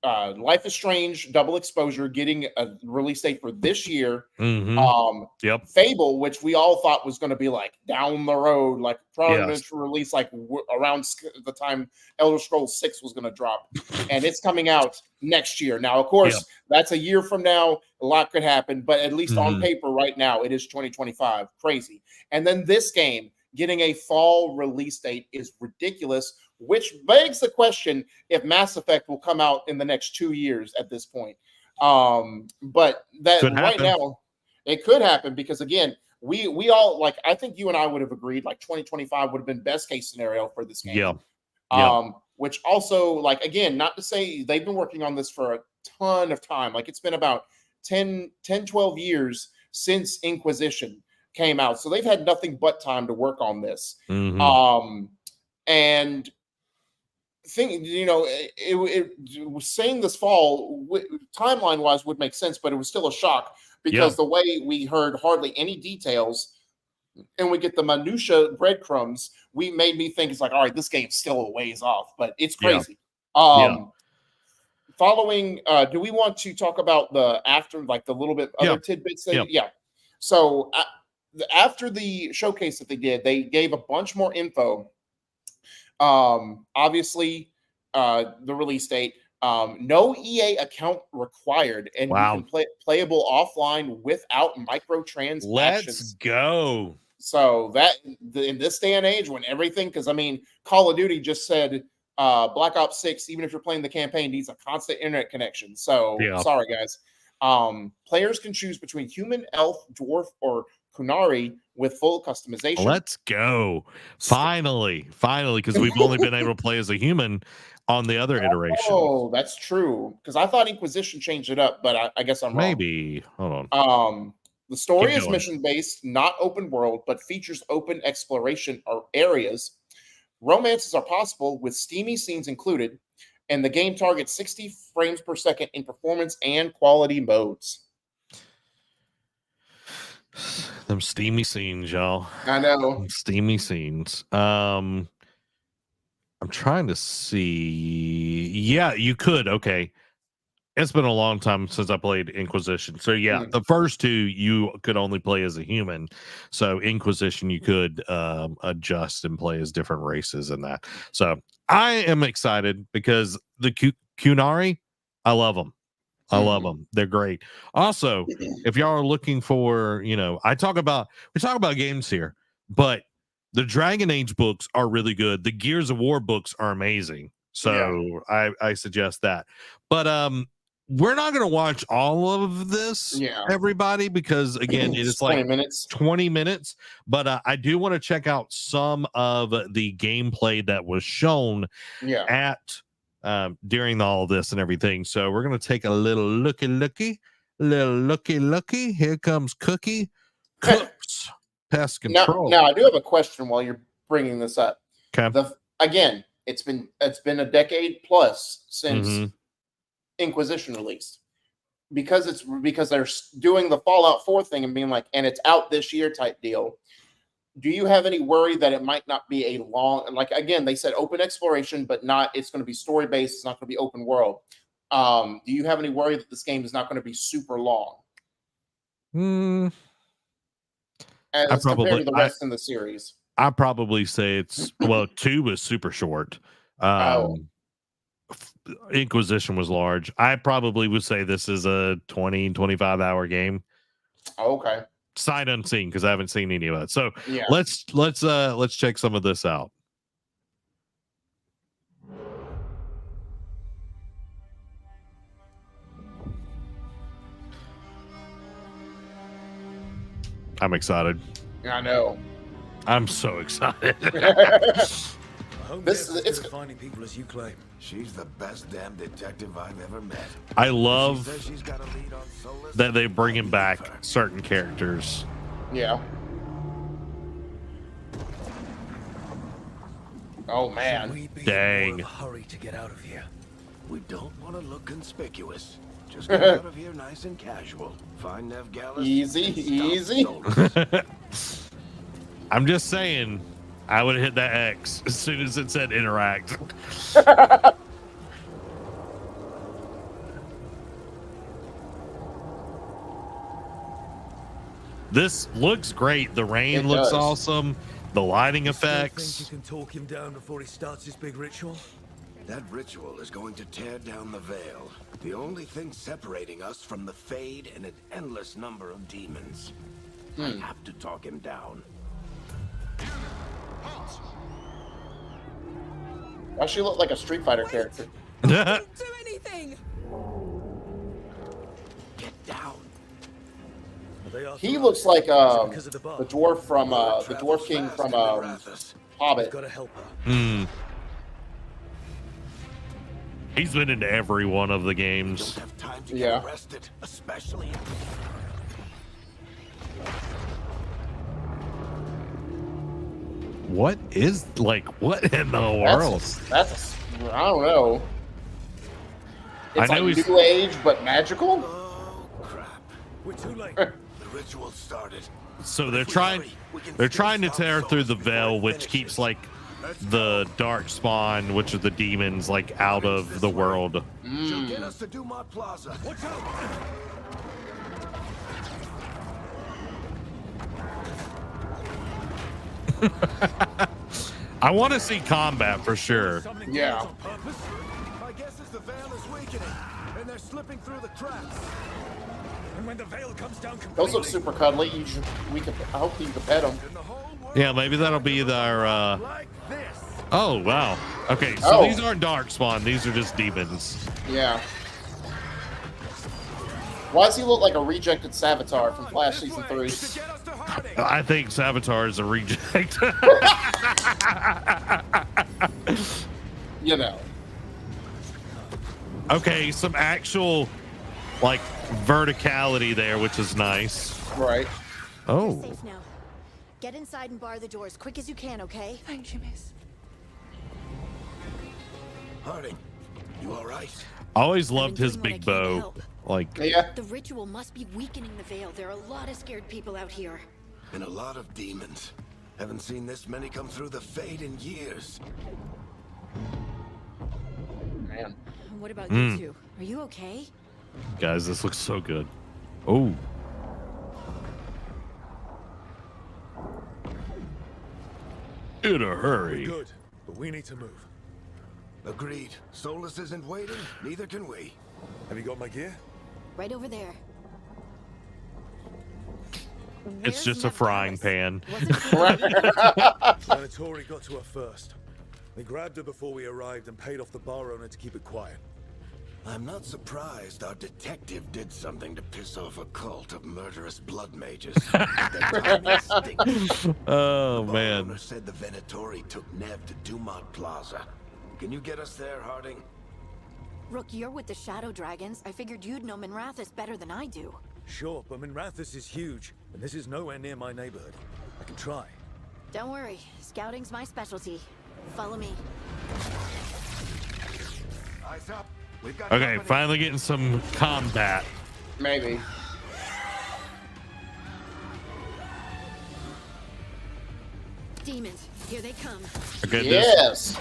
Life is Strange Double Exposure getting a release date for this year. Yep. Fable, which we all thought was going to be like down the road, like probably meant to release like around the time Elder Scrolls 6 was going to drop, and it's coming out next year. Now, of course, that's a year from now. A lot could happen, but at least on paper right now, it is 2025. Crazy. And then this game getting a fall release date is ridiculous, which begs the question if Mass Effect will come out in the next 2 years at this point. But that could right happen. now, it could happen because again, we all like, I think you and I would have agreed like 2025 would have been best case scenario for this game. Which also, like, again, not to say they've been working on this for a ton of time. Like it's been about 12 years since Inquisition came out. So they've had nothing but time to work on this. And think, you know, it was saying this fall timeline wise would make sense, but it was still a shock because the way we heard hardly any details and we get the minutia breadcrumbs, made me think it's like, all right, this game's still a ways off, but it's crazy. Following, do we want to talk about the after, like the little bit other tidbits? So after the showcase that they did, they gave a bunch more info. Obviously, the release date, no EA account required, and you can play playable offline without microtransactions. Let's go. So that in this day and age, when everything, because I mean, Call of Duty just said Black Ops 6, even if you're playing the campaign, needs a constant internet connection. So sorry, guys. Players can choose between human, elf, dwarf, or Kunari with full customization. Let's go. Finally, because we've only been able to play as a human on the other iteration. Oh, that's true. Because I thought Inquisition changed it up, but I guess I'm wrong. Maybe. Hold on. The story is mission-based, not open world, but features open exploration or areas. Romances are possible with steamy scenes included, and the game targets 60 frames per second in performance and quality modes. Them steamy scenes, y'all. I know. Steamy scenes. I'm trying to see. Yeah, you could. Okay. It's been a long time since I played Inquisition. So yeah, the first two you could only play as a human. So Inquisition you could adjust and play as different races and that. So I am excited because the Kunari, I love them. I love them. They're great. Also, if y'all are looking for, you know, we talk about games here, but the Dragon Age books are really good. The Gears of War books are amazing. So I suggest that. But we're not going to watch all of this, everybody, because again, it is like 20 minutes. But I do want to check out some of the gameplay that was shown at during all of this and everything. So we're going to take a little looky. Here comes Cookie. Cooks Pest Control. Now I do have a question while you're bringing this up. Okay. Again, it's been a decade plus since Inquisition released, because they're doing the Fallout 4 thing and being like, and it's out this year type deal. Do you have any worry that it might not be a long, like, again, they said open exploration, but it's going to be story based. It's not going to be open world. Do you have any worry that this game is not going to be super long? As compared to the rest in the series? I probably say it's 2 was super short. Inquisition was large. I probably would say this is a 20-25 hour game. Okay. sight unseen because I haven't seen any of it. So Yeah. let's check some of this out. I'm excited. I know. I'm so excited. It's finding people as you claim. She's the best damn detective I've ever met. I love She's got a lead on Solus. that they bringing back certain characters. Yeah. Oh man. We'd be Dang. in more of a hurry to get out of here. We don't want to look conspicuous. Just get out of here nice and casual. Find Nev Gallus. Easy, and stop easy. Solus. I'm just saying, I would have hit that X as soon as it said interact. This looks great. The rain It looks does. awesome. The lighting Still effects. think you can talk him down before he starts his big ritual? That ritual is going to tear down the veil. The only thing separating us from the Fade and an endless number of demons. I have to talk him down. Why she look like a Street Fighter character? Don't do anything. Get down. They are He through. looks like Because of the bar. the dwarf from the Travels dwarf king fast from in Arathis. Hobbit. Gotta help her. Hmm. He's been into every one of the Don't games. have time to Yeah. get arrested, especially. What is what in the world? That's I don't know. It's I know like he's- new age but magical. Oh crap! We're too late. The ritual started. So they're trying to tear through the veil, which keeps like the dark spawn, which are the demons, like out of the world. She'll get us to Dumont Plaza. Watch out! I want to see combat for sure. Yeah. My guess is the veil is weakening, and they're slipping through the cracks. And when the veil comes down Those look completely, super cuddly. I hope you can pet them. And the whole world Yeah, maybe that'll be their. like this. Oh wow. Okay, so Oh. these aren't dark spawn; these are just demons. Yeah. Why does he look like a rejected Savitar from Flash Season 3? To get us to Harding. I think Savitar is a reject. You know. Okay, some actual like verticality there, which is nice. Right. Oh, Safe now. Get inside and bar the doors quick as you can, okay? Thank you, miss. Harding, you all right? always loved his doing what I big can to bow. help. Like, Yeah. The ritual must be weakening the veil. There are a lot of scared people out here. And a lot of demons. Haven't seen this many come through the Fade in years. Man. What about you two? Are you okay? guys, this looks so good. Oh, in a hurry. good, but we need to move. Agreed. Solus isn't waiting, neither can we. Have you got my gear? Right over there. It's Where's just a Ned frying Gallus? pan. Wasn't he- Venatori got to her first. We grabbed her before we arrived and paid off the bar owner to keep it quiet. I'm not surprised our detective did something to piss off a cult of murderous blood mages. Their timing stinks. Oh The man. owner said the Venatori took Nev to Dumont Plaza. Can you get us there, Harding? Rook, you're with the Shadow Dragons. I figured you'd know Minrathous better than I do. Sure, but Minrathous is huge, and this is nowhere near my neighborhood. I can try. Don't worry. Scouting's my specialty. Follow me. Eyes up. We've got Okay, company. finally getting some combat. Maybe. Demons, here they come. Okay, Yes.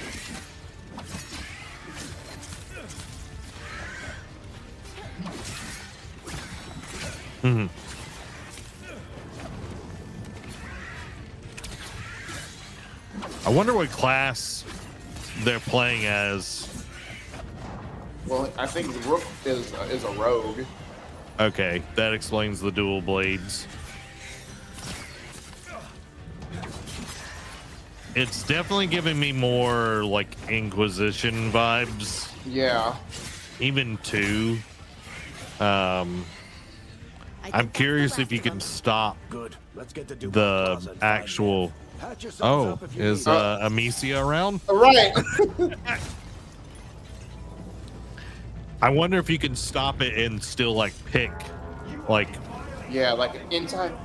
I wonder what class they're playing as. Well, I think Rook is a rogue. Okay, that explains the dual blades. it's definitely giving me more like Inquisition vibes. Yeah. Even 2. I'm curious if you can stop Good. Let's get to Dubois the Plaza and find actual. Dev. Patch yourselves Oh, up if you is need Amicia around? Right. I wonder if you can stop it and still like pick, like Yeah, like in time.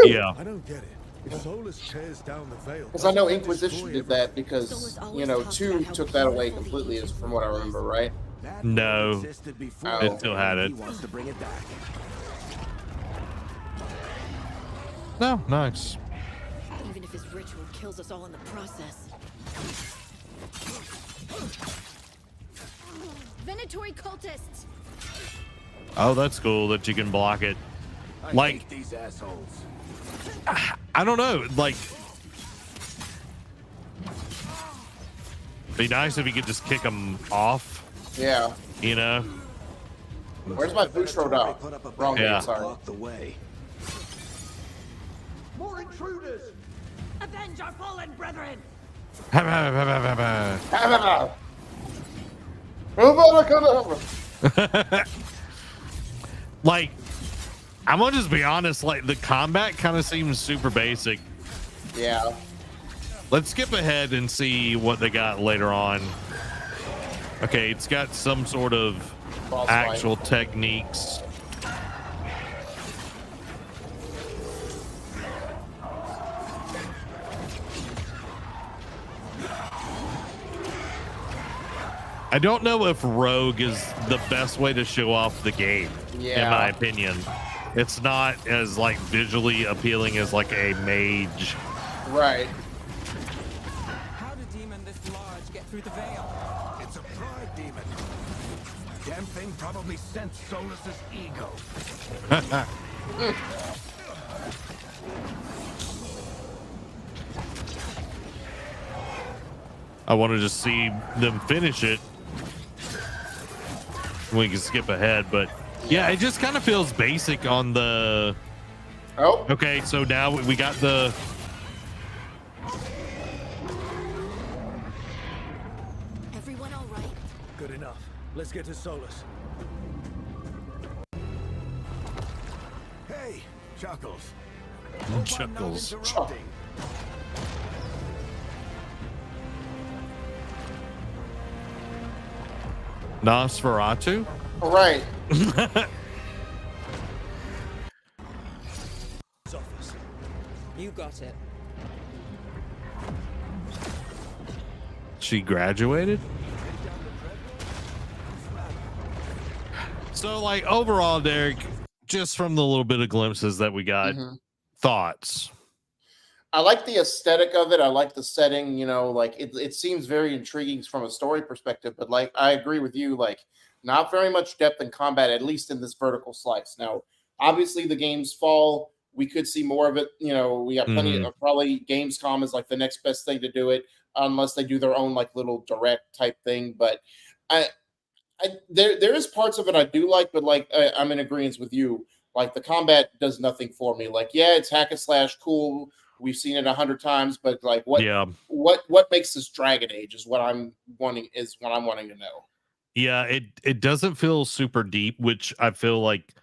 yeah. I don't get it. If Solus tears down the veil, Because I know doesn't that Inquisition destroy did that everything? because, you know, 2 took that away completely, is from what I remember, right? That No. veil existed before, Oh. It still had and it. He wants to bring it back. No, nice. Even if his ritual kills us all in the process. Venatory cultists! Oh, that's cool that you can block it. I Like, hate these assholes. I don't know, like be nice if you could just kick them off, Yeah. you know? Where's my Bustro dog? Put up a Wrong Yeah. name, sorry. block the way. More intruders! Avenge our fallen brethren! Like, I'm gonna just be honest, like the combat kind of seems super basic. Yeah. Let's skip ahead and see what they got later on. Okay, it's got some sort of Boss fight. actual techniques. I don't know if Rogue is the best way to show off the game, in Yeah. my opinion. It's not as like visually appealing as like a mage. Right. How did demon this large get through the veil? It's a pride demon. Damn thing probably sensed Solus's ego. I want to just see them finish it. We can skip ahead, but yeah, it just kind of feels basic on the. Oh. Okay, so now we got the. Everyone all right? Good enough. Let's get to Solus. Hey, Chuckles. Hope I'm not Chuckles. interrupting. Nosferatu? Right. Office. You got it. She graduated? So, like, overall, Derek, just from the little bit of glimpses that we got, thoughts? I like the aesthetic of it. I like the setting, you know, like it seems very intriguing from a story perspective, but like I agree with you, like not very much depth in combat, at least in this vertical slice. Now, obviously the games fall. We could see more of it. You know, we got plenty of probably Gamescom is like the next best thing to do it, unless they do their own like little direct type thing. But there is parts of it I do like, but like I'm in agreement with you. Like the combat does nothing for me. Like, yeah, it's hack and slash, cool. We've seen it 100 times, but like, what makes this Dragon Age is what I'm wanting to know. Yeah, it doesn't feel super deep, which I feel like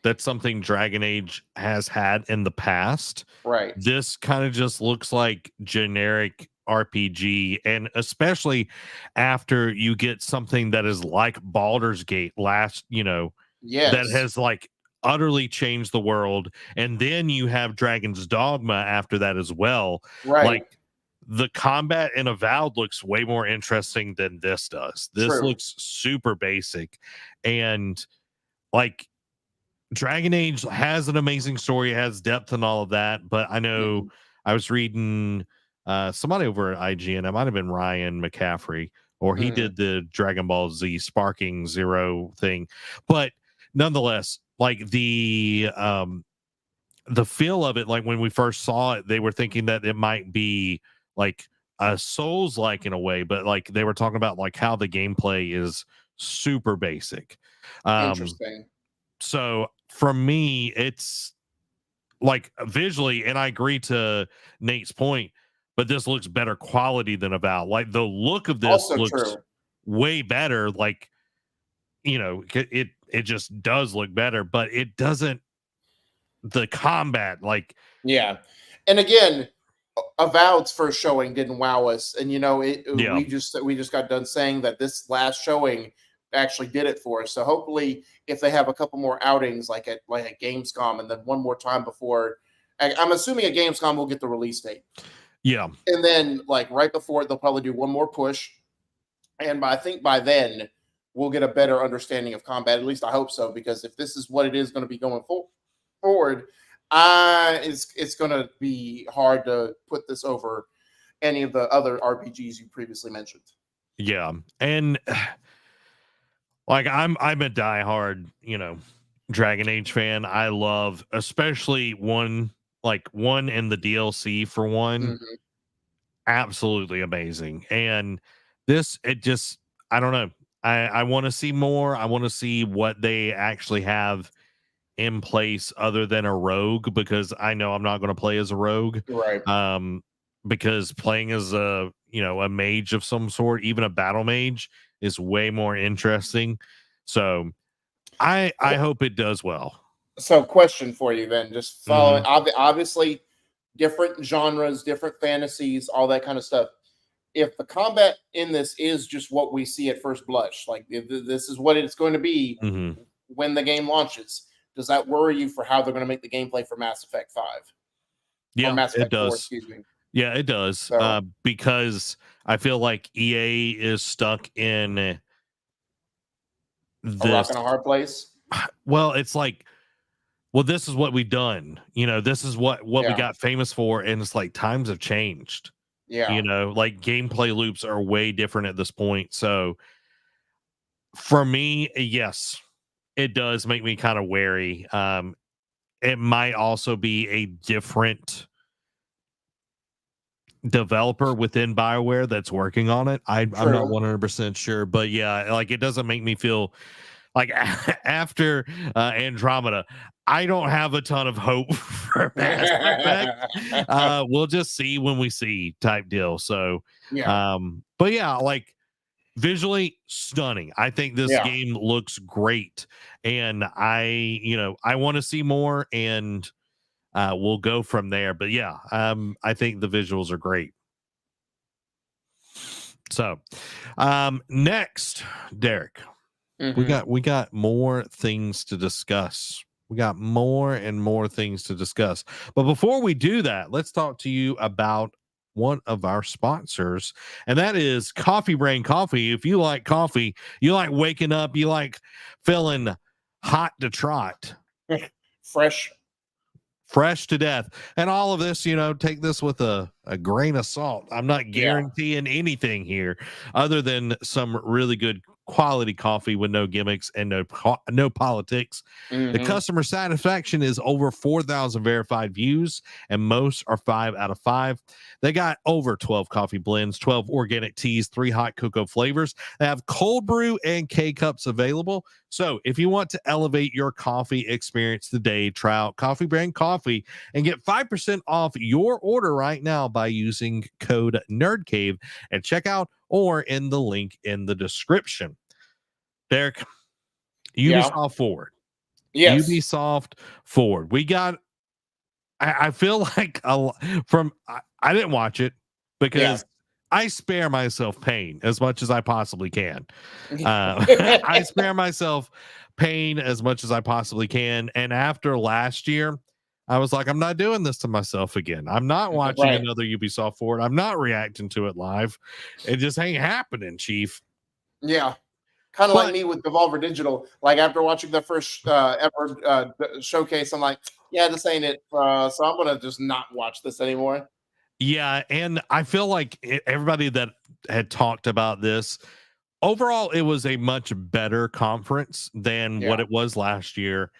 that's something Dragon Age has had in the past. Right. This kind of just looks like generic RPG, and especially after you get something that is like Baldur's Gate last, Yes. that has like utterly changed the world, and then you have Dragon's Dogma after that as well. Right. Like the combat in Avowed looks way more interesting than this does. This True. looks super basic, and like Dragon Age has an amazing story, it has depth and all of that, but I know I was reading somebody over at IGN, it might have been Ryan McCaffrey, or he did the Dragon Ball Z Sparking Zero thing, but nonetheless, like the feel of it, like when we first saw it, they were thinking that it might be like a Souls like in a way, but like they were talking about like how the gameplay is super basic. Interesting. So for me, it's like visually, and I agree to Nate's point, but this looks better quality than Avowed. Like the look of this Also looks true. way better. Like, it just does look better, but it doesn't. The combat, like, Yeah. And again, Avowed's first showing didn't wow us, and Yeah. we just got done saying that this last showing actually did it for us. So hopefully, if they have a couple more outings like at Gamescom, and then one more time before, I'm assuming at Gamescom we'll get the release date. Yeah. And then like right before it, they'll probably do one more push, and I think by then we'll get a better understanding of combat. At least I hope so, because if this is what it is going to be going forward, it's going to be hard to put this over any of the other RPGs you previously mentioned. Yeah. And like I'm a diehard, Dragon Age fan. I love especially one in the DLC for one. Mm-hmm. Absolutely amazing. And this, I don't know. I want to see more. I want to see what they actually have in place other than a rogue, because I know I'm not going to play as a rogue. Right. Because playing as a mage of some sort, even a battle mage, is way more interesting. So I hope it does well. So question for you then, just following, obviously different genres, different fantasies, all that kind of stuff. If the combat in this is just what we see at first blush, like if this is what it's going to be when the game launches, does that worry you for how they're going to make the gameplay for Mass Effect 5? Yeah, Mass Effect it does. 4, excuse me. Yeah, it does. So, Because I feel like EA is stuck in a rock and a hard place. Well, it's like, this is what we've done. This is what we got famous for, and it's like times have changed. Yeah. Like gameplay loops are way different at this point. So for me, yes, it does make me kind of wary. It might also be a different developer within BioWare that's working on it. I'm not 100% sure, but yeah, like it doesn't make me feel like after Andromeda, I don't have a ton of hope for Mass Effect. We'll just see when we see type deal. So, but yeah, like visually stunning. I think this game looks great, and I want to see more, and we'll go from there. But yeah, I think the visuals are great. So, next, Derek, we got more things to discuss. We got more and more things to discuss. But before we do that, let's talk to you about one of our sponsors, and that is Coffee Brain Coffee. If you like coffee, you like waking up, you like feeling hot to trot, fresh to death, and all of this, take this with a grain of salt. I'm not guaranteeing anything here other than some really good quality coffee with no gimmicks and no politics. The customer satisfaction is over 4,000 verified views, and most are 5 out of 5. They got over 12 coffee blends, 12 organic teas, 3 hot cocoa flavors. They have cold brew and K-Cups available. So if you want to elevate your coffee experience today, try out Coffee Brand Coffee and get 5% off your order right now by using code NerdCave at checkout or in the link in the description. Derek, Ubisoft Forward. Yes. Ubisoft Forward. We got, I feel like I didn't watch it because I spare myself pain as much as I possibly can. I spare myself pain as much as I possibly can. And after last year, I was like, I'm not doing this to myself again. I'm not watching another Ubisoft Forward. I'm not reacting to it live. It just ain't happening, Chief. Yeah. Kind of like me with Devolver Digital. Like after watching the first ever showcase, I'm like, this ain't it. So I'm going to just not watch this anymore. Yeah. And I feel like everybody that had talked about this, overall, it was a much better conference than what it was last year.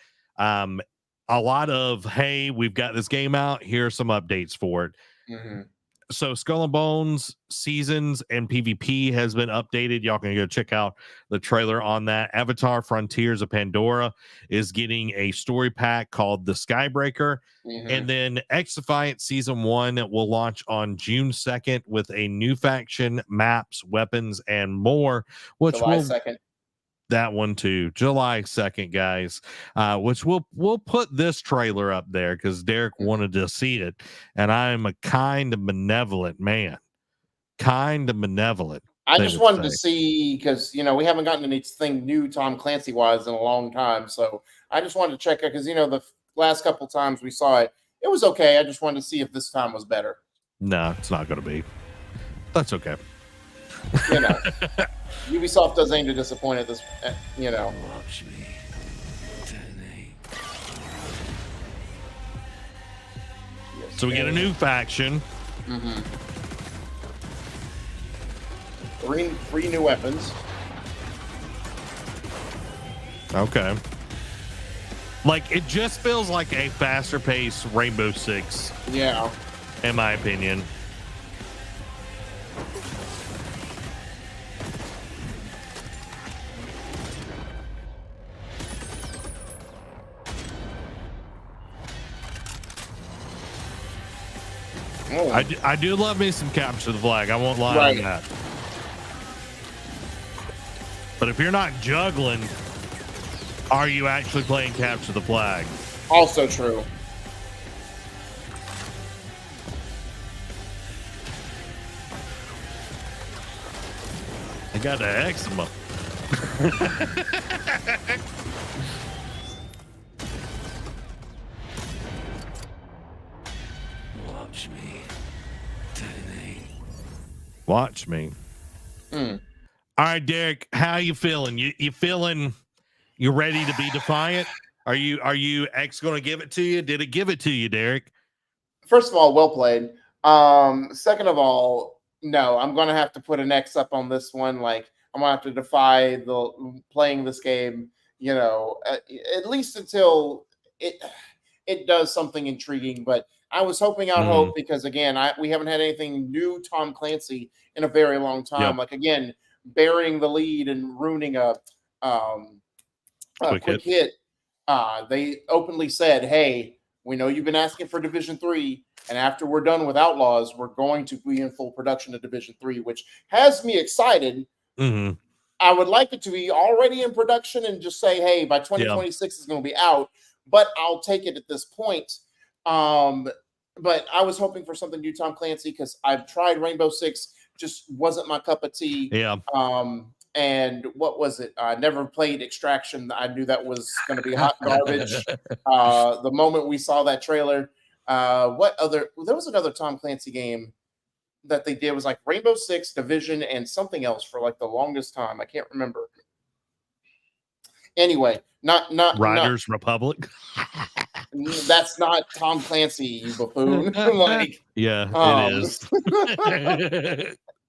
A lot of, hey, we've got this game out. Here are some updates for it. so Skull and Bones seasons and PvP has been updated. Y'all can go check out the trailer on that. Avatar Frontiers of Pandora is getting a story pack called The Skybreaker. And then X Defiant Season 1 will launch on June 2nd with a new faction, maps, weapons, and more, which July will 2nd. that one too, July 2nd, guys. Which we'll put this trailer up there because Derek wanted to see it, and I'm a kind of benevolent man. I just wanted to see, because we haven't gotten anything new Tom Clancy wise in a long time, so I just wanted to check it because the last couple times we saw it, it was okay. I just wanted to see if this time was better. No, it's not going to be. That's okay. Ubisoft does aim to disappoint at this. Watch me. So we get a new faction. Three new weapons. Okay. Like, it just feels like a faster paced Rainbow Six. Yeah. In my opinion. Oh. I do love me some Capture the Flag. I won't lie on that. But if you're not juggling, are you actually playing Capture the Flag? Also true. I got the eczema. Watch me. Detonate. Watch me. All right, Derek, how you feeling? You feeling you ready to be defiant? Are you X going to give it to you? Did it give it to you, Derek? First of all, well played. Second of all, no, I'm going to have to put an X up on this one. Like, I'm going to have to defy playing this game, at least until it does something intriguing. But I was hoping out hope because, again, we haven't had anything new Tom Clancy in a very long time. Yep. Like, again, burying the lead and ruining a quick hit. They openly said, hey, we know you've been asking for Division 3, and after we're done with Outlaws, we're going to be in full production of Division 3, which has me excited. I would like it to be already in production and just say, hey, by 2026 it's going to be out, but I'll take it at this point. But I was hoping for something new Tom Clancy because I've tried Rainbow Six, just wasn't my cup of tea. Yeah. And what was it? I never played Extraction. I knew that was going to be hot garbage. The moment we saw that trailer, there was another Tom Clancy game that they did. It was like Rainbow Six, Division, and something else for like the longest time. I can't remember. Anyway, not Riders Republic. That's not Tom Clancy, you buffoon. Yeah, it is.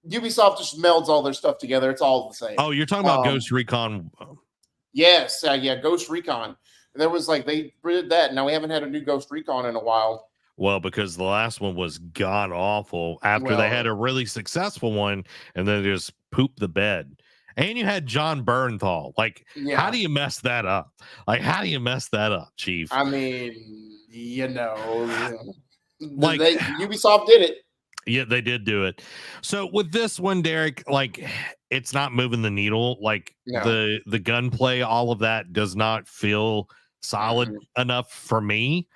Ubisoft just melds all their stuff together. It's all the same. Oh, you're talking about Ghost Recon. Yes, Ghost Recon. There was they did that. Now we haven't had a new Ghost Recon in a while. Well, because the last one was god awful after they had a really successful one, and then they just pooped the bed. And you had John Bernthal. How do you mess that up? How do you mess that up, Chief? I mean, Ubisoft did it. Yeah, they did do it. So with this one, Derek, it's not moving the needle. The gunplay, all of that does not feel solid enough for me.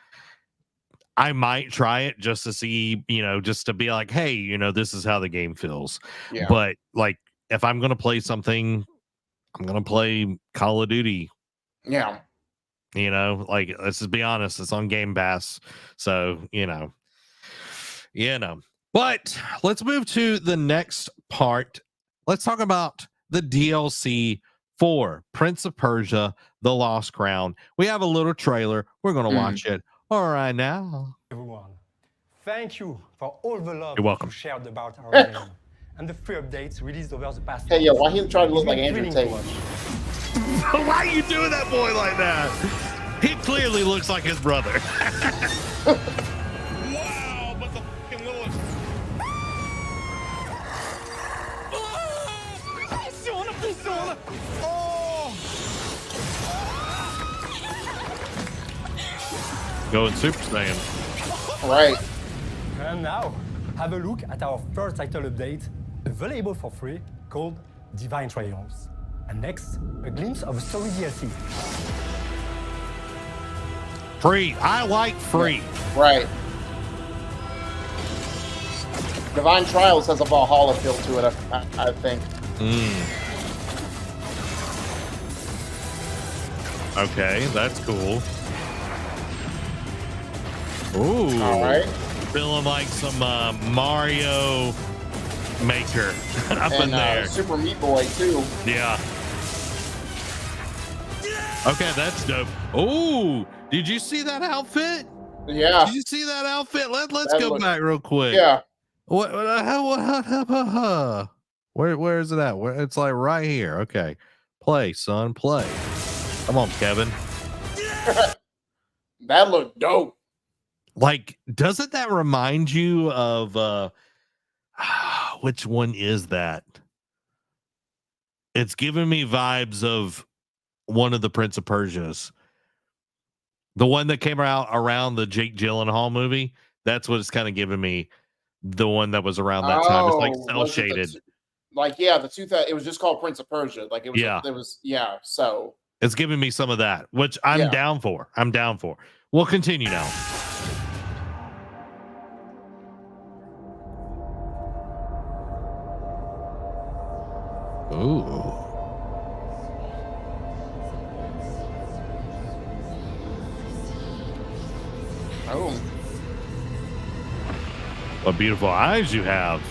I might try it just to see, just to be like, hey, this is how the game feels. Yeah. But if I'm going to play something, I'm going to play Call of Duty. Yeah. Let's just be honest. It's on Game Pass. So, But let's move to the next part. Let's talk about the DLC for Prince of Persia, The Lost Crown. We have a little trailer. We're going to watch it. All right now. Everyone, thank you for all the love you shared about our game and the free updates released over the past. Hey, why he trying to look like Andrew Tate? Why are you doing that boy like that? He clearly looks like his brother. Wow, but the fucking little. Going Super Saiyan. Right. And now, have a look at our first title update, available for free, called Divine Trials. And next, a glimpse of a story DLC. Free. I like free. Right. Divine Trials has a Valhalla feel to it, I think. Okay, that's cool. Ooh. All right. Feeling like some Mario Maker up in there. Super Meat Boy, too. Yeah. Okay, that's dope. Oh, did you see that outfit? Yeah. Did you see that outfit? Let's That go look- back real quick. Yeah. Where is it at? Where it's like right here. Okay. Play, son, play. Come on, Kevin. That looked dope. Like, doesn't that remind you of which one is that? It's giving me vibes of one of the Prince of Persia's. The one that came out around the Jake Gyllenhaal movie. That's what it's kind of giving me. The one that was around that time. It's like cell was it shaded. the 2000. It was just called Prince of Persia. Like it was. Yeah. So It's giving me some of that, which I'm Yeah. down for. I'm down for. We'll continue now. Ooh. oh, What beautiful eyes you have.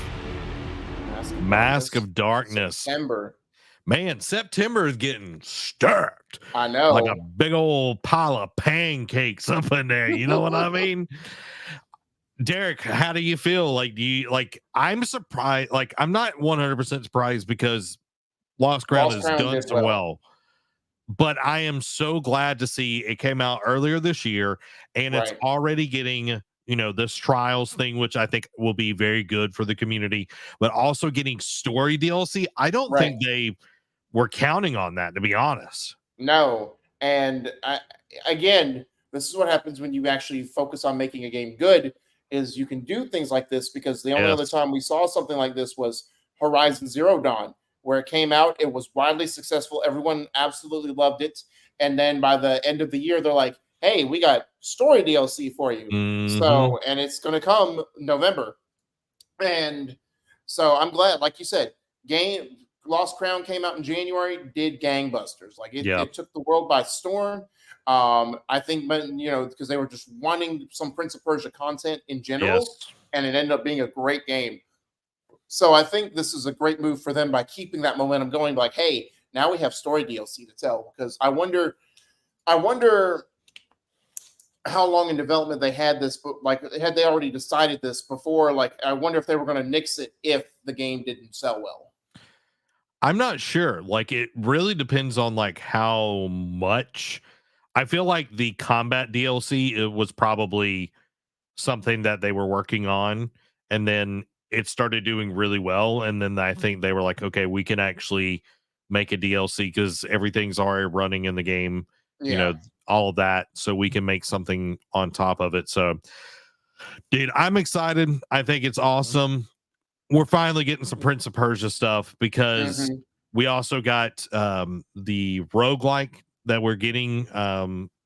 Mask of Darkness. September. Man, September is getting stacked. I know. Like a big old pile of pancakes up in there. You know what I mean? Derek, how do you feel? Like, I'm surprised. Like, I'm not 100% surprised because Lost Ground has done did so well. But I am so glad to see it came out earlier this year and it's Right. already getting, this trials thing, which I think will be very good for the community, but also getting story DLC. I don't think they were counting on that, to be honest. No. And again, this is what happens when you actually focus on making a game good is you can do things like this because the only other time we saw something like this was Horizon Zero Dawn, where it came out, it was widely successful. Everyone absolutely loved it. And then by the end of the year, they're like, hey, we got story DLC for you. Mhm. So, and it's going to come November. And so I'm glad, like you said, Lost Crown came out in January, did gangbusters. Like it took the world by storm. I think, because they were just wanting some Prince of Persia content in general, and it ended up being a great game. So I think this is a great move for them by keeping that momentum going. Like, hey, now we have story DLC to tell. Because I wonder how long in development they had this, but like, had they already decided this before? Like, I wonder if they were going to nix it if the game didn't sell well. I'm not sure. Like, it really depends on like how much. I feel like the combat DLC, it was probably something that they were working on, and then it started doing really well. And then I think they were like, okay, we can actually make a DLC because everything's already running in the game, all of that. So we can make something on top of it. So, dude, I'm excited. I think it's awesome. We're finally getting some Prince of Persia stuff because we also got the roguelike that we're getting.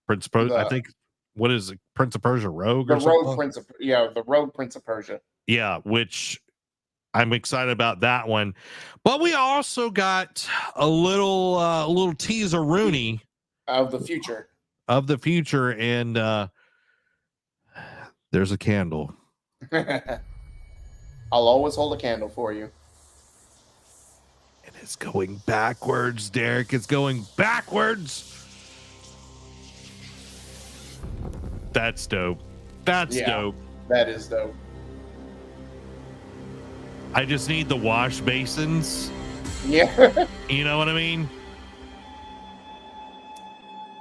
Prince of Persia, I think, what is it? Prince of Persia Rogue or something? The Rogue Prince of Persia. Yeah, which I'm excited about that one. But we also got a little teaser Rooney of the future. And there's a candle. I'll always hold a candle for you. And it's going backwards, Derek. It's going backwards. That's dope. That's dope. That is dope. I just need the wash basins. Yeah. You know what I mean?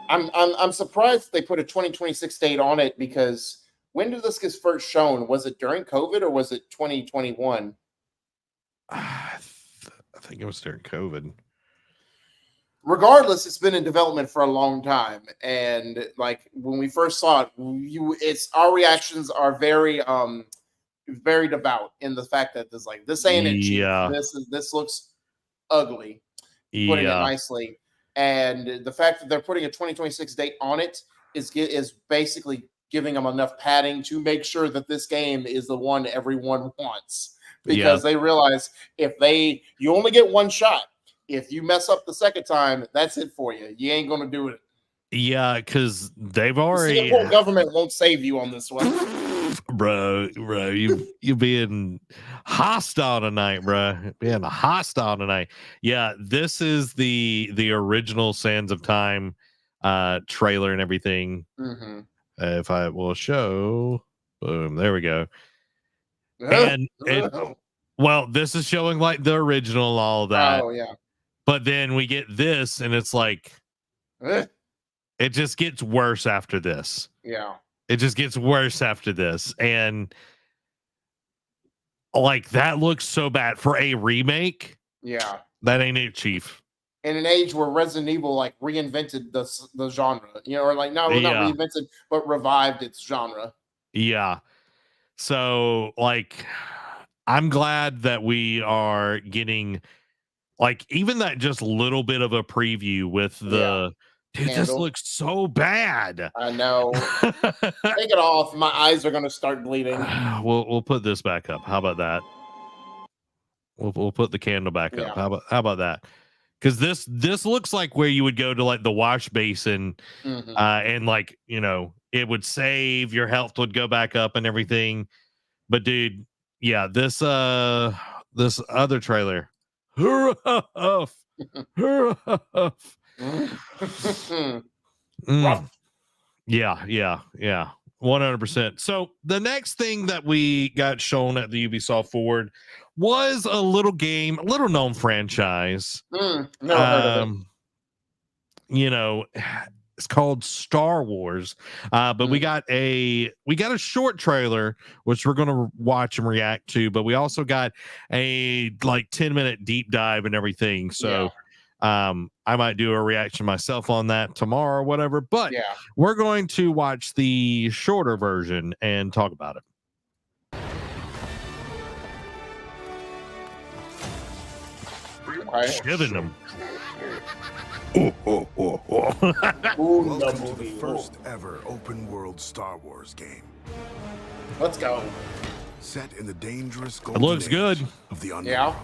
I'm surprised they put a 2026 date on it because when did this get first shown? Was it during COVID or was it 2021? I think it was during COVID. regardless, it's been in development for a long time, and like when we first saw it, it's our reactions are very devout in the fact that this ain't it, Chief. Yeah. This looks ugly, putting it Yeah. nicely, and the fact that they're putting a 2026 date on it is basically giving them enough padding to make sure that this game is the one everyone wants, because they realize you only get one shot. If you mess up the second time, that's it for you. You ain't gonna do it. Yeah, because they've The already Singapore government won't save you on this one. bro, you being hostile tonight, bro. Being hostile tonight. Yeah, this is the original Sands of Time trailer and everything. Mm-hmm. If I will show, boom, there we go. And well, this is showing like the original, all of that. Oh yeah. But then we get this, and it's like it just gets worse after this. Yeah. It just gets worse after this. And like that looks so bad for a remake. Yeah. That ain't it, Chief. In an age where Resident Evil like reinvented the genre, or like not reinvented, but revived its genre. Yeah. So like I'm glad that we are getting like even that just little bit of a preview with the dude, Candle. this looks so bad. I know. Take it off. My eyes are gonna start bleeding. We'll put this back up. How about that? We'll put the candle back up. How about that? Because this looks like where you would go to like the wash basin, and like it would save, your health would go back up and everything. But dude, yeah, this other trailer. Yeah. 100%. So the next thing that we got shown at the Ubisoft Forward was a little game, a little known franchise. Never heard of it. It's called Star Wars. But we got a short trailer, which we're gonna watch and react to, but we also got a like 10-minute deep dive and everything. So I might do a reaction myself on that tomorrow or whatever, but we're going to watch the shorter version and talk about it. Shiving them. Welcome to the first ever open world Star Wars game. Let's go. Set in the dangerous It golden looks age good. of the underworld. Yeah.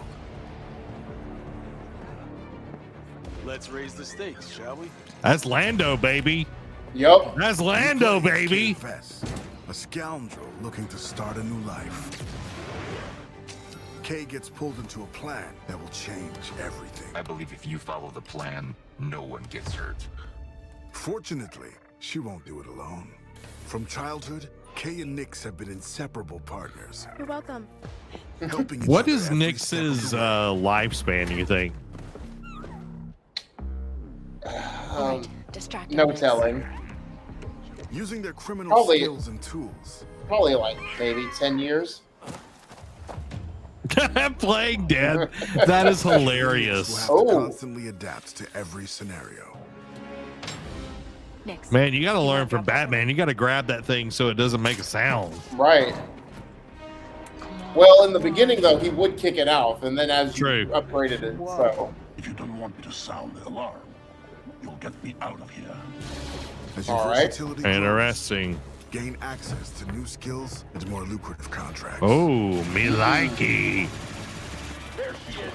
Let's raise the stakes, shall we? That's Lando, baby. Yep. That's Lando, baby. Vess, a scoundrel looking to start a new life. Kay gets pulled into a plan that will change everything. I believe if you follow the plan, no one gets hurt. Fortunately, she won't do it alone. From childhood, Kay and Nyx have been inseparable partners. You're welcome. Helping each What other is every Nyx's step of the way. lifespan, you think? No telling. Using their criminal Probably- skills and tools. Probably like maybe 10 years. Playing dead. That is hilarious. Who have to constantly adapt to every scenario. Man, you got to learn from Batman. You got to grab that thing so it doesn't make a sound. Right. Well, in the beginning, though, he would kick it off, and then as you upgraded it, so. If you don't want me to sound the alarm, you'll get me out of here. As your All right. versatility grows, Interesting. gain access to new skills and more lucrative contracts. Oh, me likey. There she is.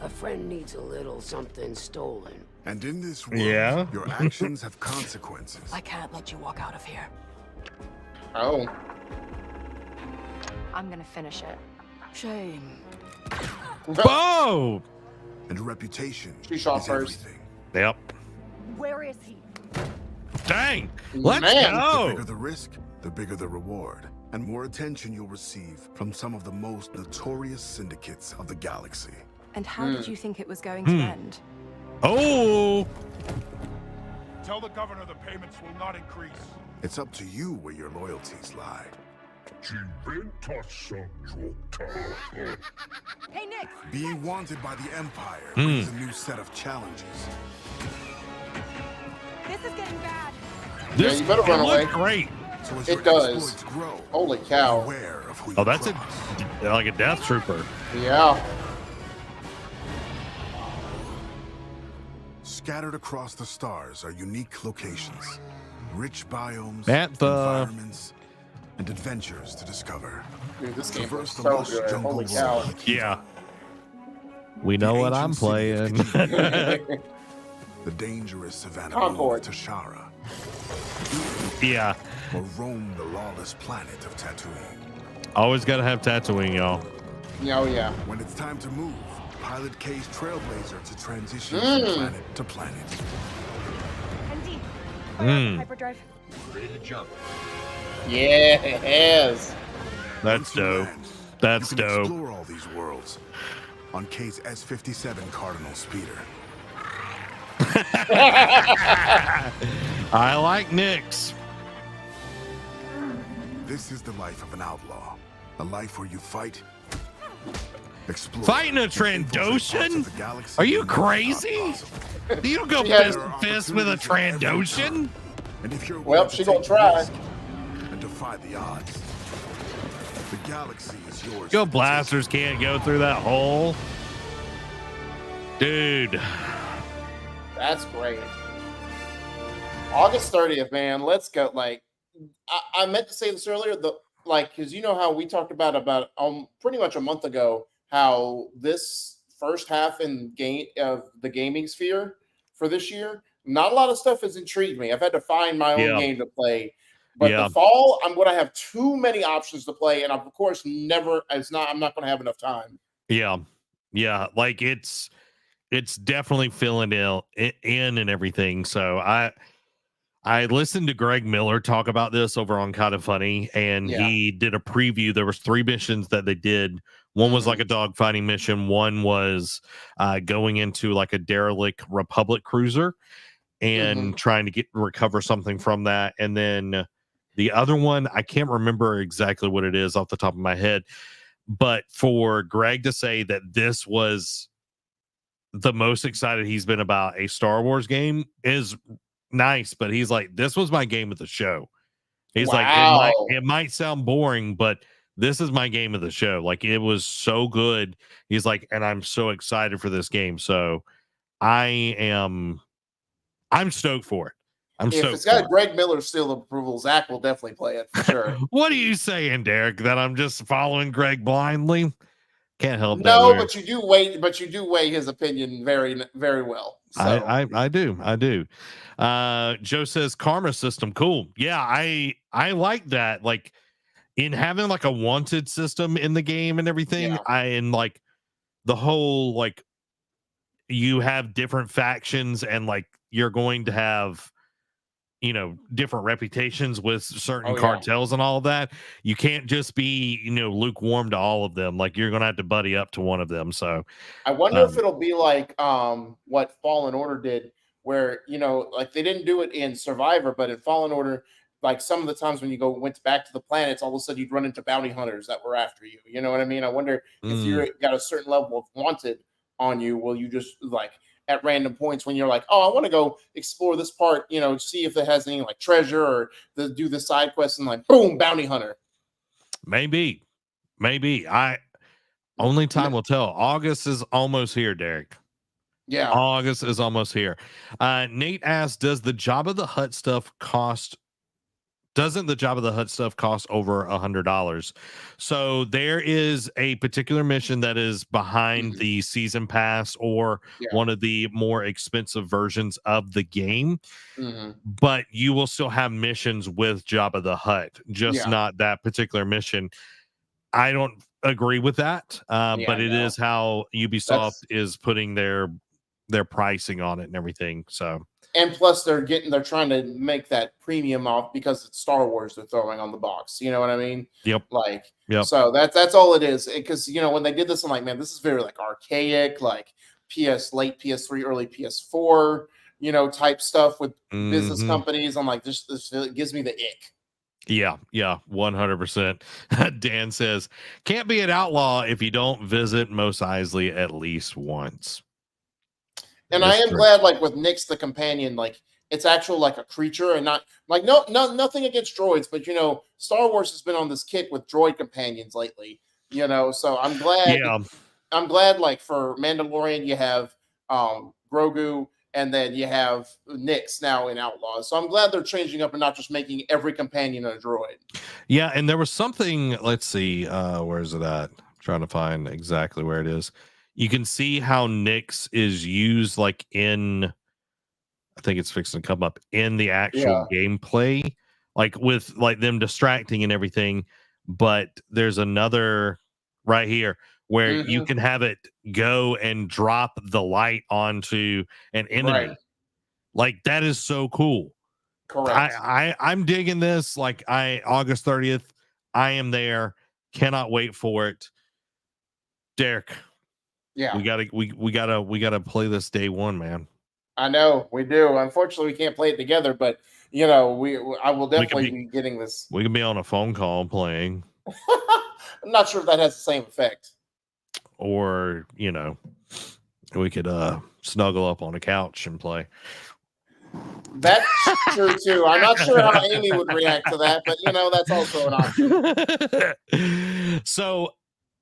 A friend needs a little something stolen. And in this world, Yeah. your actions have consequences. I can't let you walk out of here. Oh. I'm gonna finish it. Shame. Boom! And reputation She shot is first. everything. Yep. Where is he? Dang. Let's Man. The go. bigger the risk, the bigger the reward, and more attention you'll receive from some of the most notorious syndicates of the galaxy. And how did you think it was going to end? Oh. Tell the governor the payments will not increase. It's up to you where your loyalties lie. Hey, Nick! Being wanted by the Empire brings a new set of challenges. This is getting bad. Yeah, you better run away. Great. So as It your does. exploits grow, Holy cow. beware of who Oh, you that's cross. like a death trooper. Yeah. Scattered across the stars are unique locations, rich biomes, Bantha. environments, and adventures to discover. Dude, this game Traverse was the so lush good. jungle Holy world cow. of Akiva, Yeah. We know what I'm ancient city of playing. Khadivah, the dangerous savannah Concord. of Tashara, Yeah. or roam the lawless planet of Tatooine. Always got to have Tatooine, y'all. Oh, yeah. When it's time to move, pilot K's Trailblazer to transition Mm. from planet to planet. ND, Mm. hyperdrive. Yes. That's Once you dope. land, That's you can dope. explore all these worlds on K's S-57 Cardinal speeder. I like Nick's. This is the life of an outlaw. A life where you fight, explore, Fighting a and infiltrate parts Trandoshan? of the galaxy Are you you never thought crazy? possible. You don't go Yeah. fist to fist with a Trandoshan. And if you're Well, willing to she gonna take the try. risk and defy the odds, the galaxy is yours. Go to blasters can't go through that hole. Dude. That's great. August 30th, man. Let's go. Like, I meant to say this earlier. Because you know how we talked about pretty much a month ago how this first half in game of the gaming sphere for this year, not a lot of stuff has intrigued me. I've had to find my own Yeah. game to play. But Yeah. the fall, I'm going to have too many options to play, and of course, I'm not going to have enough time. Yeah. Yeah. Like it's definitely filling in and everything. So I listened to Greg Miller talk about this over on Kind of Funny, and Yeah. he did a preview. There was 3 missions that they did. One was like a dogfighting mission. One was going into like a derelict Republic cruiser and trying to recover something from that. And then the other one, I can't remember exactly what it is off the top of my head. But for Greg to say that this was the most excited he's been about a Star Wars game is nice, but he's like, this was my game of the show. He's like, it might sound boring, but this is my game of the show. Like, it was so good. He's like, and I'm so excited for this game. So I'm stoked for it. If it's got Greg Miller's seal of approval, Zach will definitely play it for sure. What are you saying, Derek? That I'm just following Greg blindly? Can't help that. No, weird. but you do weigh his opinion very, very well. So. I do. Joe says karma system, cool. Yeah, I like that. Like in having like a wanted system in the game and everything. And like the whole like you have different factions and like you're going to have different reputations with certain cartels and all of that. You can't just be lukewarm to all of them. Like you're gonna have to buddy up to one of them. So I wonder if it'll be like what Fallen Order did, where like they didn't do it in Survivor, but in Fallen Order, like some of the times when you went back to the planets, all of a sudden you'd run into bounty hunters that were after you. You know what I mean? I wonder if you got a certain level of wanted on you, will you just like at random points when you're like, oh, I want to go explore this part, see if it has any like treasure or do the side quest, and like boom, bounty hunter. Maybe. Only time will tell. August is almost here, Derek. Yeah. August is almost here. Nate asks, doesn't the Jabba the Hutt stuff cost over $100? So there is a particular mission that is behind the season pass or one of the more expensive versions of the game. But you will still have missions with Jabba the Hutt, just not that particular mission. I don't agree with that, but it is how Ubisoft is putting their pricing on it and everything. So. And plus, they're trying to make that premium off because it's Star Wars they're throwing on the box. You know what I mean? Yep. So that's all it is. Because when they did this, I'm like, man, this is very like archaic, like late PS3, early PS4, type stuff with business companies. I'm like, this gives me the ick. Yeah, 100%. Dan says, can't be an outlaw if you don't visit Mos Eisley at least once. And I am glad, like with Nyx the companion, like it's actual like a creature and not like nothing against droids, but you know, Star Wars has been on this kick with droid companions lately. You know, so I'm glad. Yeah. I'm glad, like for Mandalorian, you have Grogu, and then you have Nyx now in Outlaws. So I'm glad they're changing up and not just making every companion a droid. Yeah, and there was something. Let's see, where is it at? I'm trying to find exactly where it is. You can see how Nyx is used, like in. I think it's fixing to come up in the actual gameplay, like with like them distracting and everything. But there's another right here where you can have it go and drop the light onto an enemy. Right. Like that is so cool. Correct. I'm digging this. Like August 30th, I am there. Cannot wait for it. Derek. Yeah. We gotta play this day one, man. I know we do. Unfortunately, we can't play it together, but you know, I will definitely be getting this. We can be on a phone call playing. I'm not sure if that has the same effect. Or, you know, we could snuggle up on a couch and play. That's true too. I'm not sure how Amy would react to that, but you know, that's also an option. So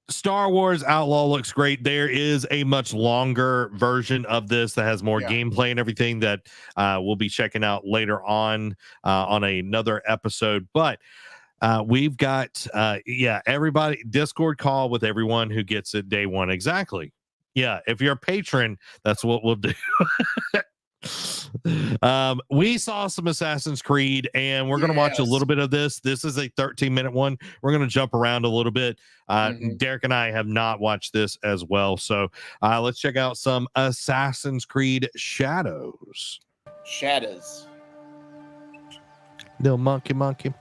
Star Wars Outlaw looks great. There is a much longer version of this that has more gameplay and everything that we'll be checking out later on another episode. But we've got, everybody, Discord call with everyone who gets it day one. Exactly. Yeah. If you're a patron, that's what we'll do. We saw some Assassin's Creed and we're going to watch a little bit of this. This is a 13-minute one. We're going to jump around a little bit. Derek and I have not watched this as well. So let's check out some Assassin's Creed Shadows. Little monkey.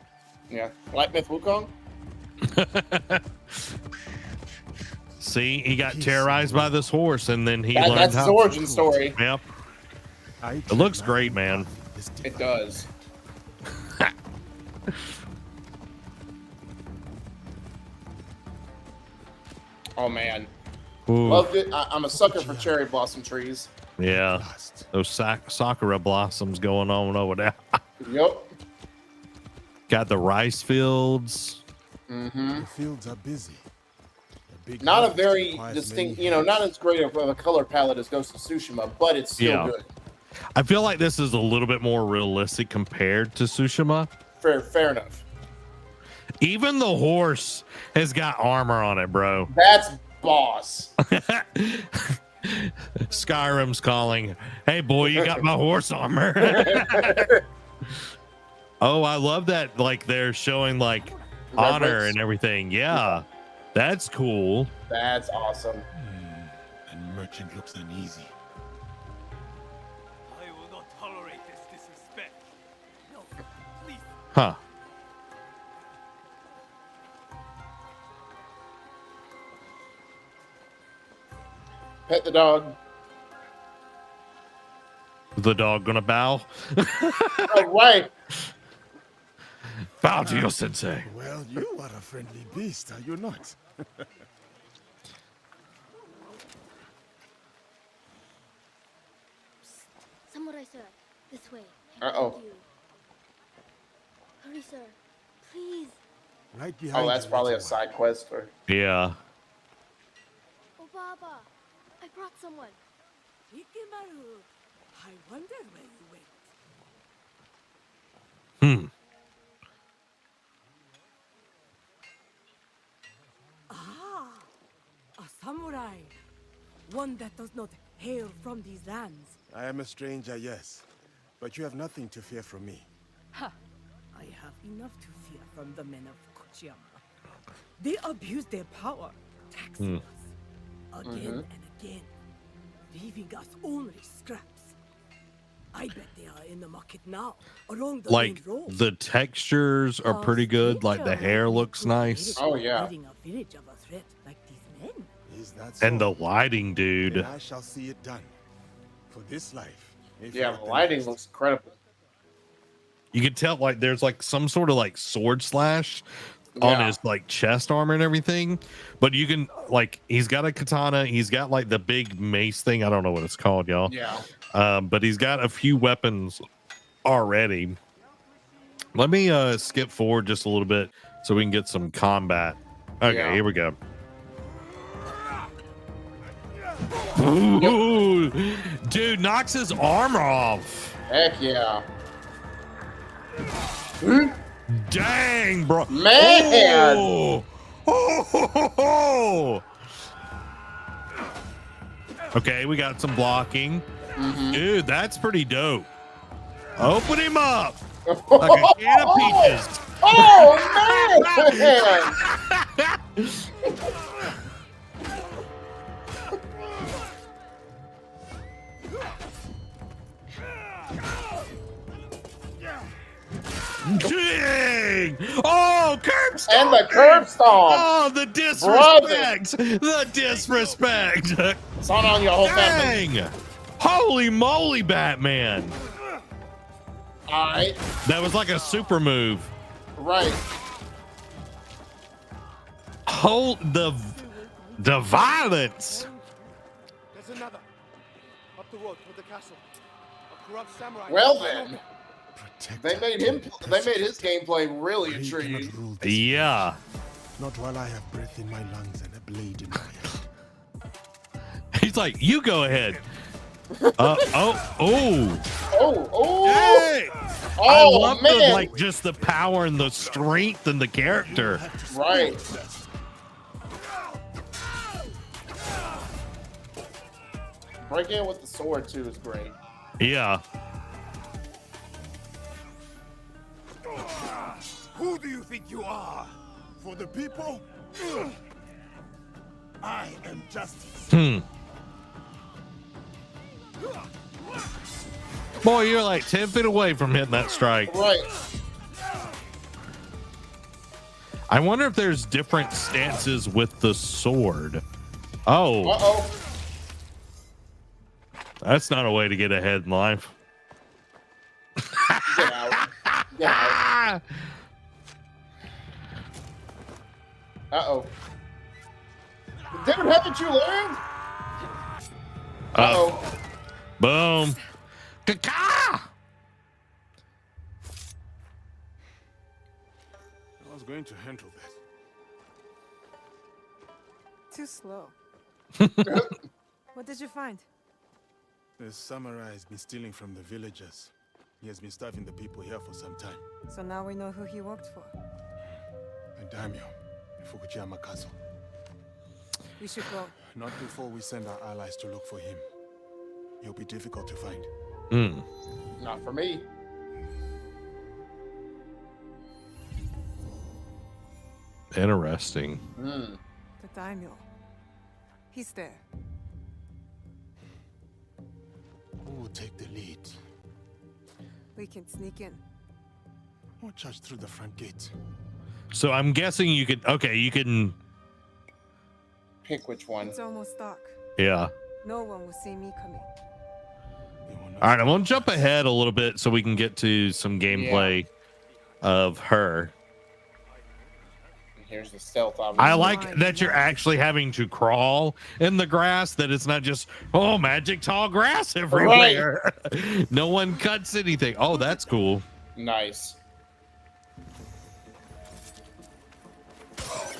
Yeah. Black Myth Wukong? See, he got terrorized by this horse and then he learned that's his origin story. Yep. It looks great, man. It does. Oh man. Ooh. Loved it. I'm a sucker for cherry blossom trees. Yeah. Those sakura blossoms going on over there. Yep. Got the rice fields. The fields are busy. Not a very distinct, you know, not as great of a color palette as Ghost of Tsushima, but it's still good. I feel like this is a little bit more realistic compared to Tsushima. Fair enough. Even the horse has got armor on it, bro. That's boss. Skyrim's calling. Hey, boy, you got my horse armor. Oh, I love that. Like they're showing like honor and everything. Yeah, that's cool. That's awesome. And merchant looks uneasy. I will not tolerate this disrespect. No, please. Huh. Pet the dog. The dog gonna bow? Oh, right. Bow to your sensei. Well, you are a friendly beast, are you not? Samurai sir, this way. Uh-oh. Hurry, sir. Please. Right behind you. Oh, that's probably a side quest. Or... Yeah. Oh, Baba. I brought someone. Ikimaru. I wonder where you went. Ah, a samurai. One that does not hail from these lands. I am a stranger, yes. But you have nothing to fear from me. Ha! I have enough to fear from the men of Kochiyama. They abuse their power, taxing us again and again, leaving us only scraps. I bet they are in the market now, along the main road. The textures are pretty good. Like the hair looks nice. Oh yeah. A village of a threat like these men. Is that so? And the lighting, dude. Then I shall see it done. For this life. Yeah, the lighting looks incredible. You can tell like there's like some sort of like sword slash on his like chest armor and everything, but you can like he's got a katana, he's got like the big mace thing. I don't know what it's called, y'all. Yeah. But he's got a few weapons already. Let me skip forward just a little bit so we can get some combat. Okay, here we go. Ooh, dude knocks his armor off. Heck yeah. Dang, bro. Man. Oh. Okay, we got some blocking. Dude, that's pretty dope. Open him up. Like a can of peaches. Oh, man. Dang! Oh, curb stomp! And the curb stomp! Oh, the disrespect! The disrespect! It's on your whole family. Dang! Holy moly, Batman! All right. That was like a super move. Right. Hold the violence. There's another. Up the road toward the castle. A corrupt samurai. Well then. They made his gameplay really intriguing. Yeah. Not while I have breath in my lungs and a blade in my hand. He's like, you go ahead. Oh. Hey! I Oh, love man. the, like just the power and the strength and the character. Right. Breaking in with the sword too is great. Yeah. Who do you think you are? For the people? I am justice. Boy, you're like 10 feet away from hitting that strike. Right. I wonder if there's different stances with the sword. Oh. Uh-oh. That's not a way to get ahead in life. Get out. Get out. Uh-oh. Dude, haven't you learned? Uh-oh. Boom. Ka-ka! I was going to handle that. Too slow. What did you find? The samurai has been stealing from the villagers. He has been starving the people here for some time. So now we know who he worked for. A daimyo in Fukuyama Castle. We should go. Not before we send our allies to look for him. He'll be difficult to find. Not for me. Interesting. The daimyo. He's there. Who will take the lead? We can sneak in. Or charge through the front gate. So I'm guessing you could. Okay, you can. Pick which one. It's almost dark. Yeah. No one will see me coming. All right, I'm gonna jump ahead a little bit so we can get to some gameplay of her. Here's the stealth. Obviously. I like that you're actually having to crawl in the grass. That it's not just magic tall grass everywhere. Right. No one cuts anything. Oh, that's cool. Nice.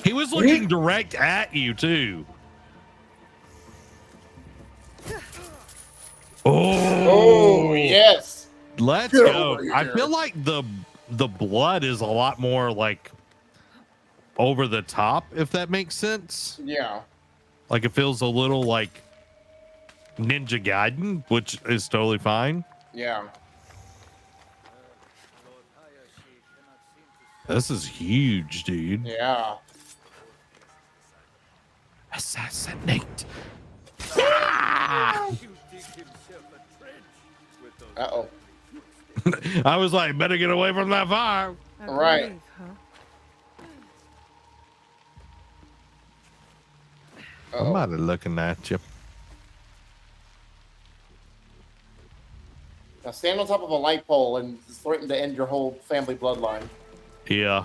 He was looking direct at you too. Oh yes. Let's Get go. I feel like the blood is a lot more like over the top, if that makes sense. Yeah. Like it feels a little like Ninja Gaiden, which is totally fine. Yeah. This is huge, dude. Yeah. Assassinate. Uh-oh. I was like, better get away from that fire. Right. Somebody looking at you. Now stand on top of a light pole and threaten to end your whole family bloodline. Yeah.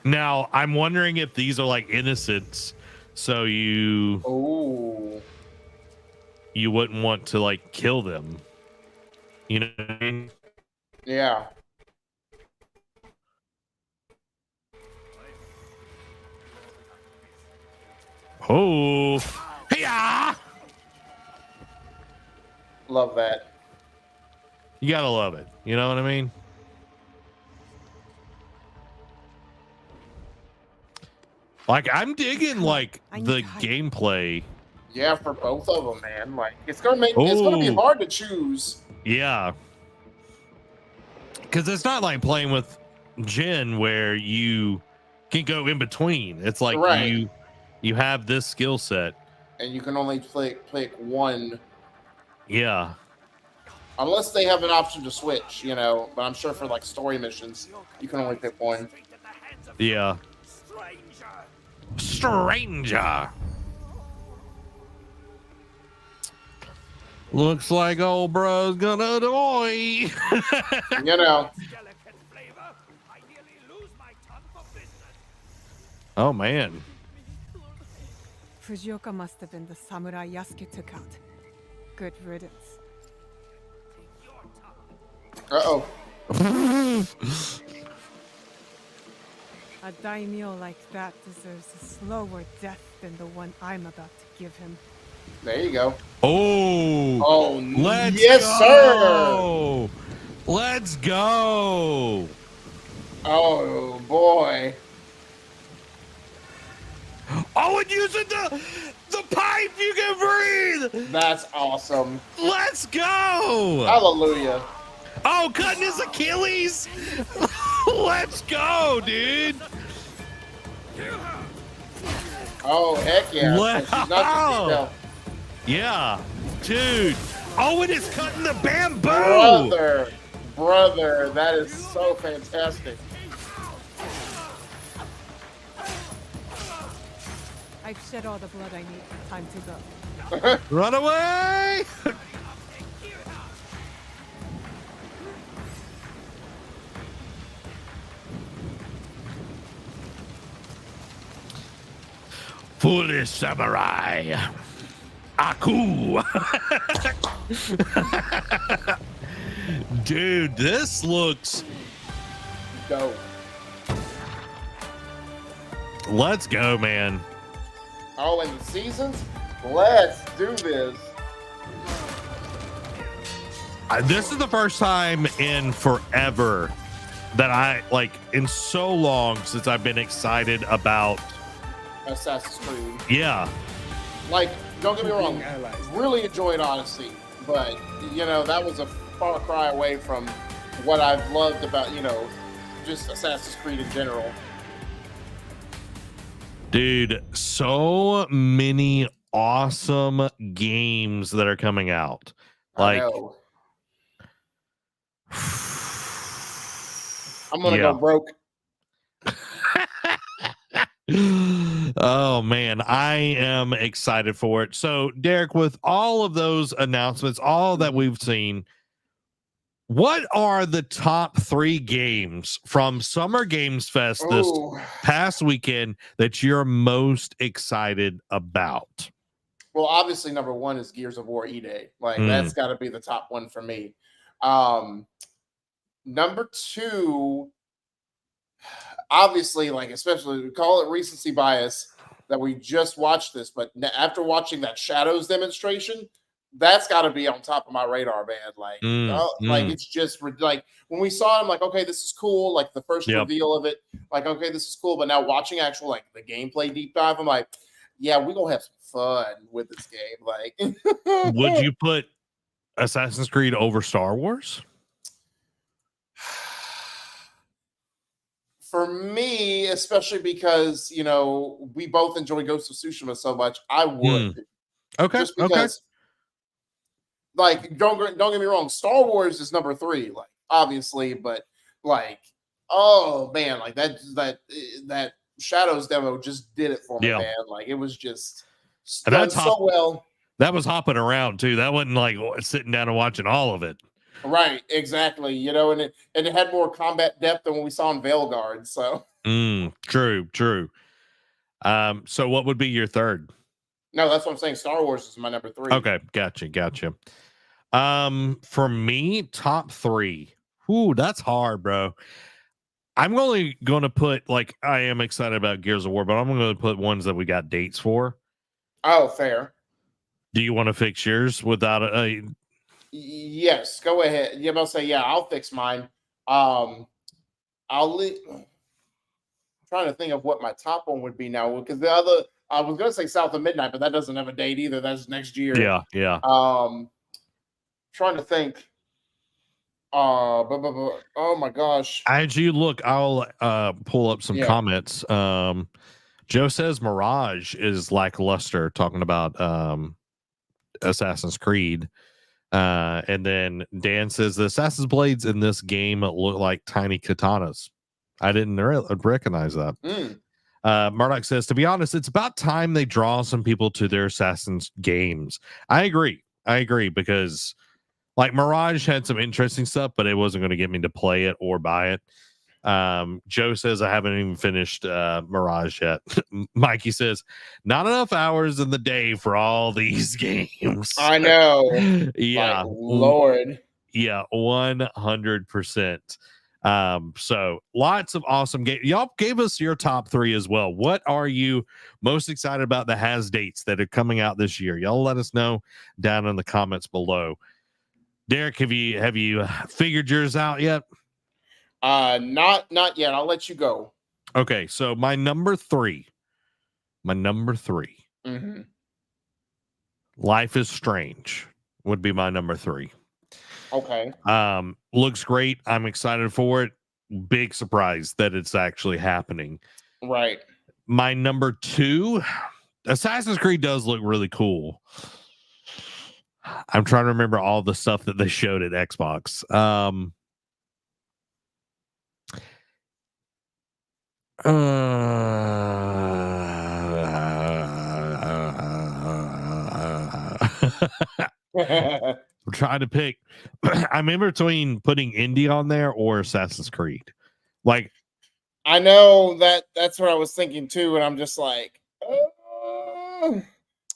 Now, I'm wondering if these are like innocents, so you wouldn't want to like kill them. You know what I mean? Yeah. Oh, yeah. Love that. You gotta love it. You know what I mean? Like, I'm digging like the gameplay. Yeah, for both of them, man. Like, it's gonna be hard to choose. Yeah, because it's not like playing with Jen where you can go in between. It's like you have this skill set, and you can only pick one. Yeah. Unless they have an option to switch, you know. But I'm sure for like story missions, you can only pick one. Yeah. Stranger. Looks like old bro's gonna die. You know. Oh man. Fujioka must have been the samurai Yasuke took out. Good riddance. Uh-oh. A daimyo like that deserves a slower death than the one I'm about to give him. There you go. Oh, Yes, sir. Let's go. Oh boy. Oh, and using the pipe you can breathe. That's awesome. Let's go. Hallelujah. Oh, cutting his Achilles. Let's go, dude. Oh, heck yeah. Wow. She's not just Yeah, dude. Oh, it is cutting the bamboo. Brother, that is so fantastic. I've shed all the blood I need. Time to go. Run away. Foolish samurai. Aku. Dude, this looks dope. Let's go, man. Oh, and the seasons? Let's do this. This is the first time in forever that I, like, in so long since I've been excited about Assassin's Creed. Yeah. Like, don't get me wrong, really enjoyed Odyssey, but, you know, that was a far cry away from what I've loved about, you know, just Assassin's Creed in general. Dude, so many awesome games that are coming out. Like, I know. I'm gonna go broke. Oh man, I am excited for it. So, Derek, with all of those announcements, all that we've seen, what are the top 3 games from Summer Games Fest this past weekend that you're most excited about? Well, obviously, number 1 is Gears of War E-Day. Like, that's got to be the top one for me. Number 2, obviously, like, especially, we call it recency bias that we just watched this, but after watching that Shadows demonstration, that's got to be on top of my radar, man. Like, like it's just like when we saw it, I'm like, okay, this is cool. Like the first reveal of it, like, okay, this is cool. But now watching actual like the gameplay deep dive, I'm like, yeah, we're gonna have some fun with this game. Like, would you put Assassin's Creed over Star Wars? For me, especially because, you know, we both enjoy Ghost of Tsushima so much, I would. Okay. Just because, like, don't get me wrong, Star Wars is number 3, like, obviously, but like, oh man, like that Shadows demo just did it for me, man. Like, it was just And done so well. That was hopping around too. That wasn't like sitting down and watching all of it. Right, exactly. You know, and it had more combat depth than what we saw in Veilguard. So True. So what would be your third? no, that's what I'm saying. Star Wars is my number 3. Okay, gotcha. For me, top 3. Ooh, that's hard, bro. I'm only going to put, like, I am excited about Gears of War, but I'm going to put ones that we got dates for. Oh, fair. Do you want to fix yours without a? Yes, go ahead. Yeah, I'll say I'll fix mine. I'll trying to think of what my top one would be now, because the other I was going to say South of Midnight, but that doesn't have a date either. That's next year. Yeah. Trying to think. Oh my gosh. As you look, I'll pull up some comments. Joe says Mirage is lackluster, talking about Assassin's Creed. And then Dan says the Assassin's Blades in this game look like tiny katanas. I didn't recognize that. Murdoch says, to be honest, it's about time they draw some people to their Assassin's games. I agree because like Mirage had some interesting stuff, but it wasn't going to get me to play it or buy it. Joe says I haven't even finished Mirage yet. Mikey says not enough hours in the day for all these games. I know. Yeah, Lord. Yeah, 100%. So lots of awesome games. Y'all gave us your top 3 as well. What are you most excited about that has dates that are coming out this year? Y'all let us know down in the comments below. Derek, have you figured yours out yet? Not yet. I'll let you go. Okay, so my number 3. Mm-hmm. Life is Strange would be my number 3. Okay. Looks great. I'm excited for it. Big surprise that it's actually happening. Right. My number 2, Assassin's Creed does look really cool. I'm trying to remember all the stuff that they showed at Xbox. I'm trying to pick. I'm in between putting Indie on there or Assassin's Creed. Like, I know that's what I was thinking too, and I'm just like,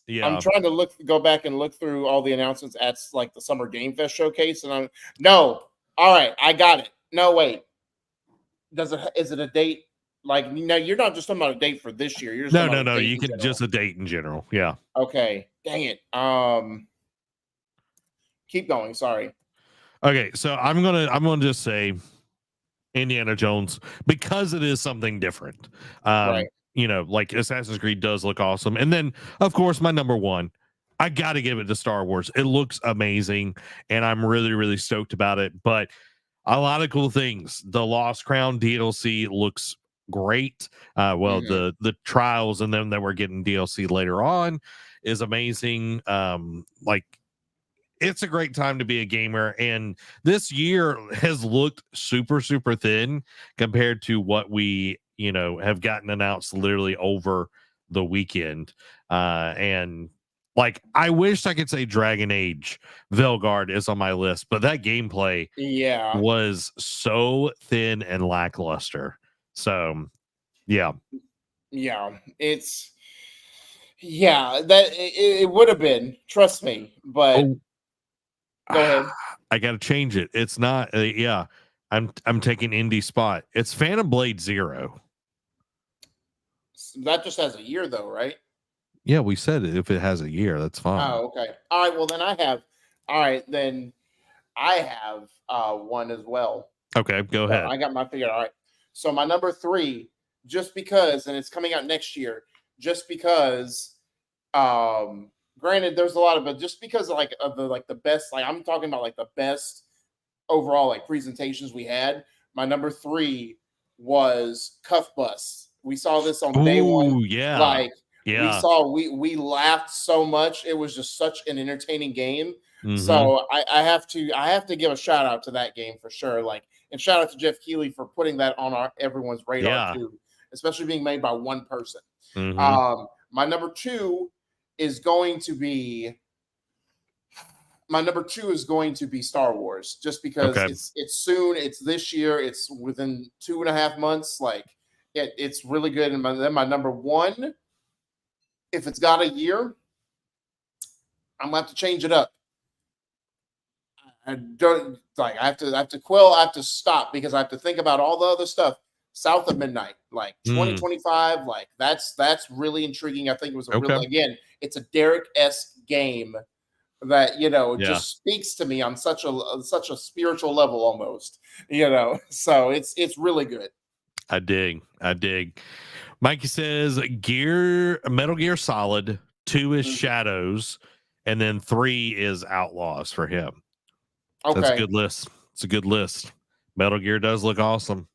yeah. I'm trying to go back and look through all the announcements at like the Summer Game Fest showcase, and all right, I got it. No, wait, is it a date? Like, no, you're not just talking about a date for this year. You're just no. You can just a date in general. Yeah. Okay. Dang it. Keep going. Sorry. Okay, so I'm gonna just say Indiana Jones because it is something different. Right. You know, like Assassin's Creed does look awesome, and then of course my number 1, I got to give it to Star Wars. It looks amazing, and I'm really stoked about it. But a lot of cool things. The Lost Crown DLC looks great. The trials and them that we're getting DLC later on is amazing. Like, it's a great time to be a gamer, and this year has looked super thin compared to what we have gotten announced literally over the weekend. And like, I wish I could say Dragon Age Veilguard is on my list, but that gameplay was so thin and lackluster. So yeah, it's that it would have been, trust me, but go ahead. I gotta change it. It's not I'm taking indie spot. It's Phantom Blade 0. That just has a year though, right? Yeah, we said it. If it has a year, that's fine. Oh, okay. All right, well then I have one as well. Okay, go ahead. I got my figure. All right. So my number 3, just because, and it's coming out next year, just because, granted, there's a lot of, but just because of the best, like I'm talking about like the best overall like presentations we had. My number 3 was Cuff Bus. We saw this on day 1. Yeah. We laughed so much. It was just such an entertaining game. So I have to give a shout out to that game for sure. Like, and shout out to Jeff Keighley for putting that on everyone's radar too, especially being made by one person. My number 2 is going to be my number 2 is going to be Star Wars, just because it's soon, it's this year, it's within 2.5 months. Like it's really good. And then my number 1, if it's got a year, I'm gonna have to change it up. I don't like. I have to stop because I have to think about all the other stuff. South of Midnight, like 2025, like that's really intriguing. I think it was again, it's a Derek-esque game that just speaks to me on such a spiritual level almost. So it's really good. I dig. Mikey says Metal Gear Solid, 2 is Shadows, and then 3 is Outlaws for him. Okay. That's a good list. It's a good list. Metal Gear does look awesome.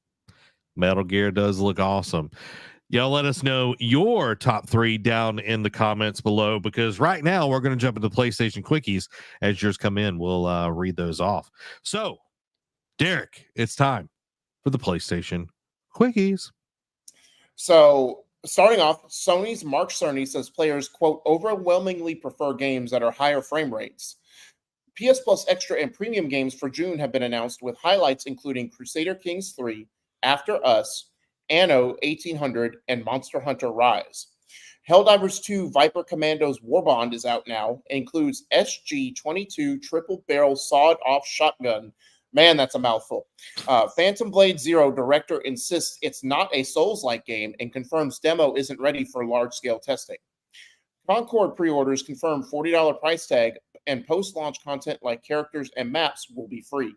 Y'all let us know your top 3 down in the comments below, because right now we're going to jump into PlayStation Quickies. As yours come in, we'll read those off. So, Derek, it's time for the PlayStation Quickies. So, starting off, Sony's Mark Cerny says players, quote, overwhelmingly prefer games that are higher frame rates. PS Plus Extra and Premium games for June have been announced, with highlights including Crusader Kings 3, After Us, Anno 1800, and Monster Hunter Rise. Helldivers 2 Viper Commandos Warbond is out now. It includes SG-22 triple barrel sawed-off shotgun. Man, that's a mouthful. Phantom Blade Zero director insists it's not a Souls-like game and confirms demo isn't ready for large-scale testing. Concord pre-orders confirm $40 price tag, and post-launch content like characters and maps will be free.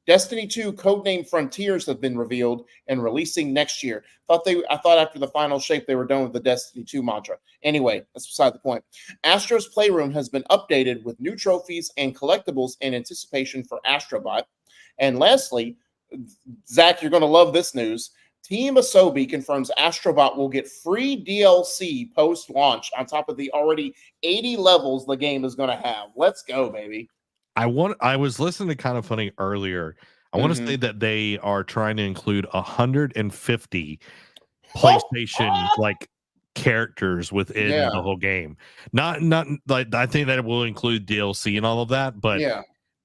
Destiny 2 codename Frontiers have been revealed and releasing next year. I thought after the final shape they were done with the Destiny 2 mantra. Anyway, that's beside the point. Astro's Playroom has been updated with new trophies and collectibles in anticipation for Astrobot. And lastly, Zach, you're going to love this news. Team Asobi confirms Astrobot will get free DLC post-launch on top of the already 80 levels the game is going to have. Let's go, baby. I was listening to Kind of Funny earlier. I want to say that they are trying to include 150 PlayStation like characters within the whole game. Not like, I think that it will include DLC and all of that, but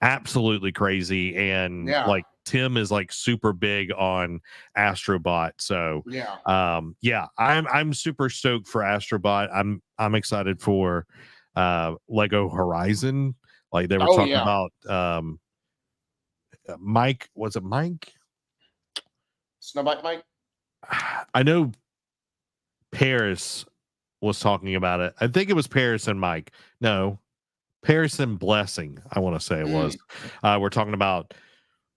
absolutely crazy. And like Tim is like super big on Astrobot. So I'm super stoked for Astrobot. I'm excited for Lego Horizon. Like they were talking about Mike. Was it Mike? Snowbike Mike? I know Paris was talking about it. I think it was Paris and Mike. No, Paris and Blessing, I want to say it was. We're talking about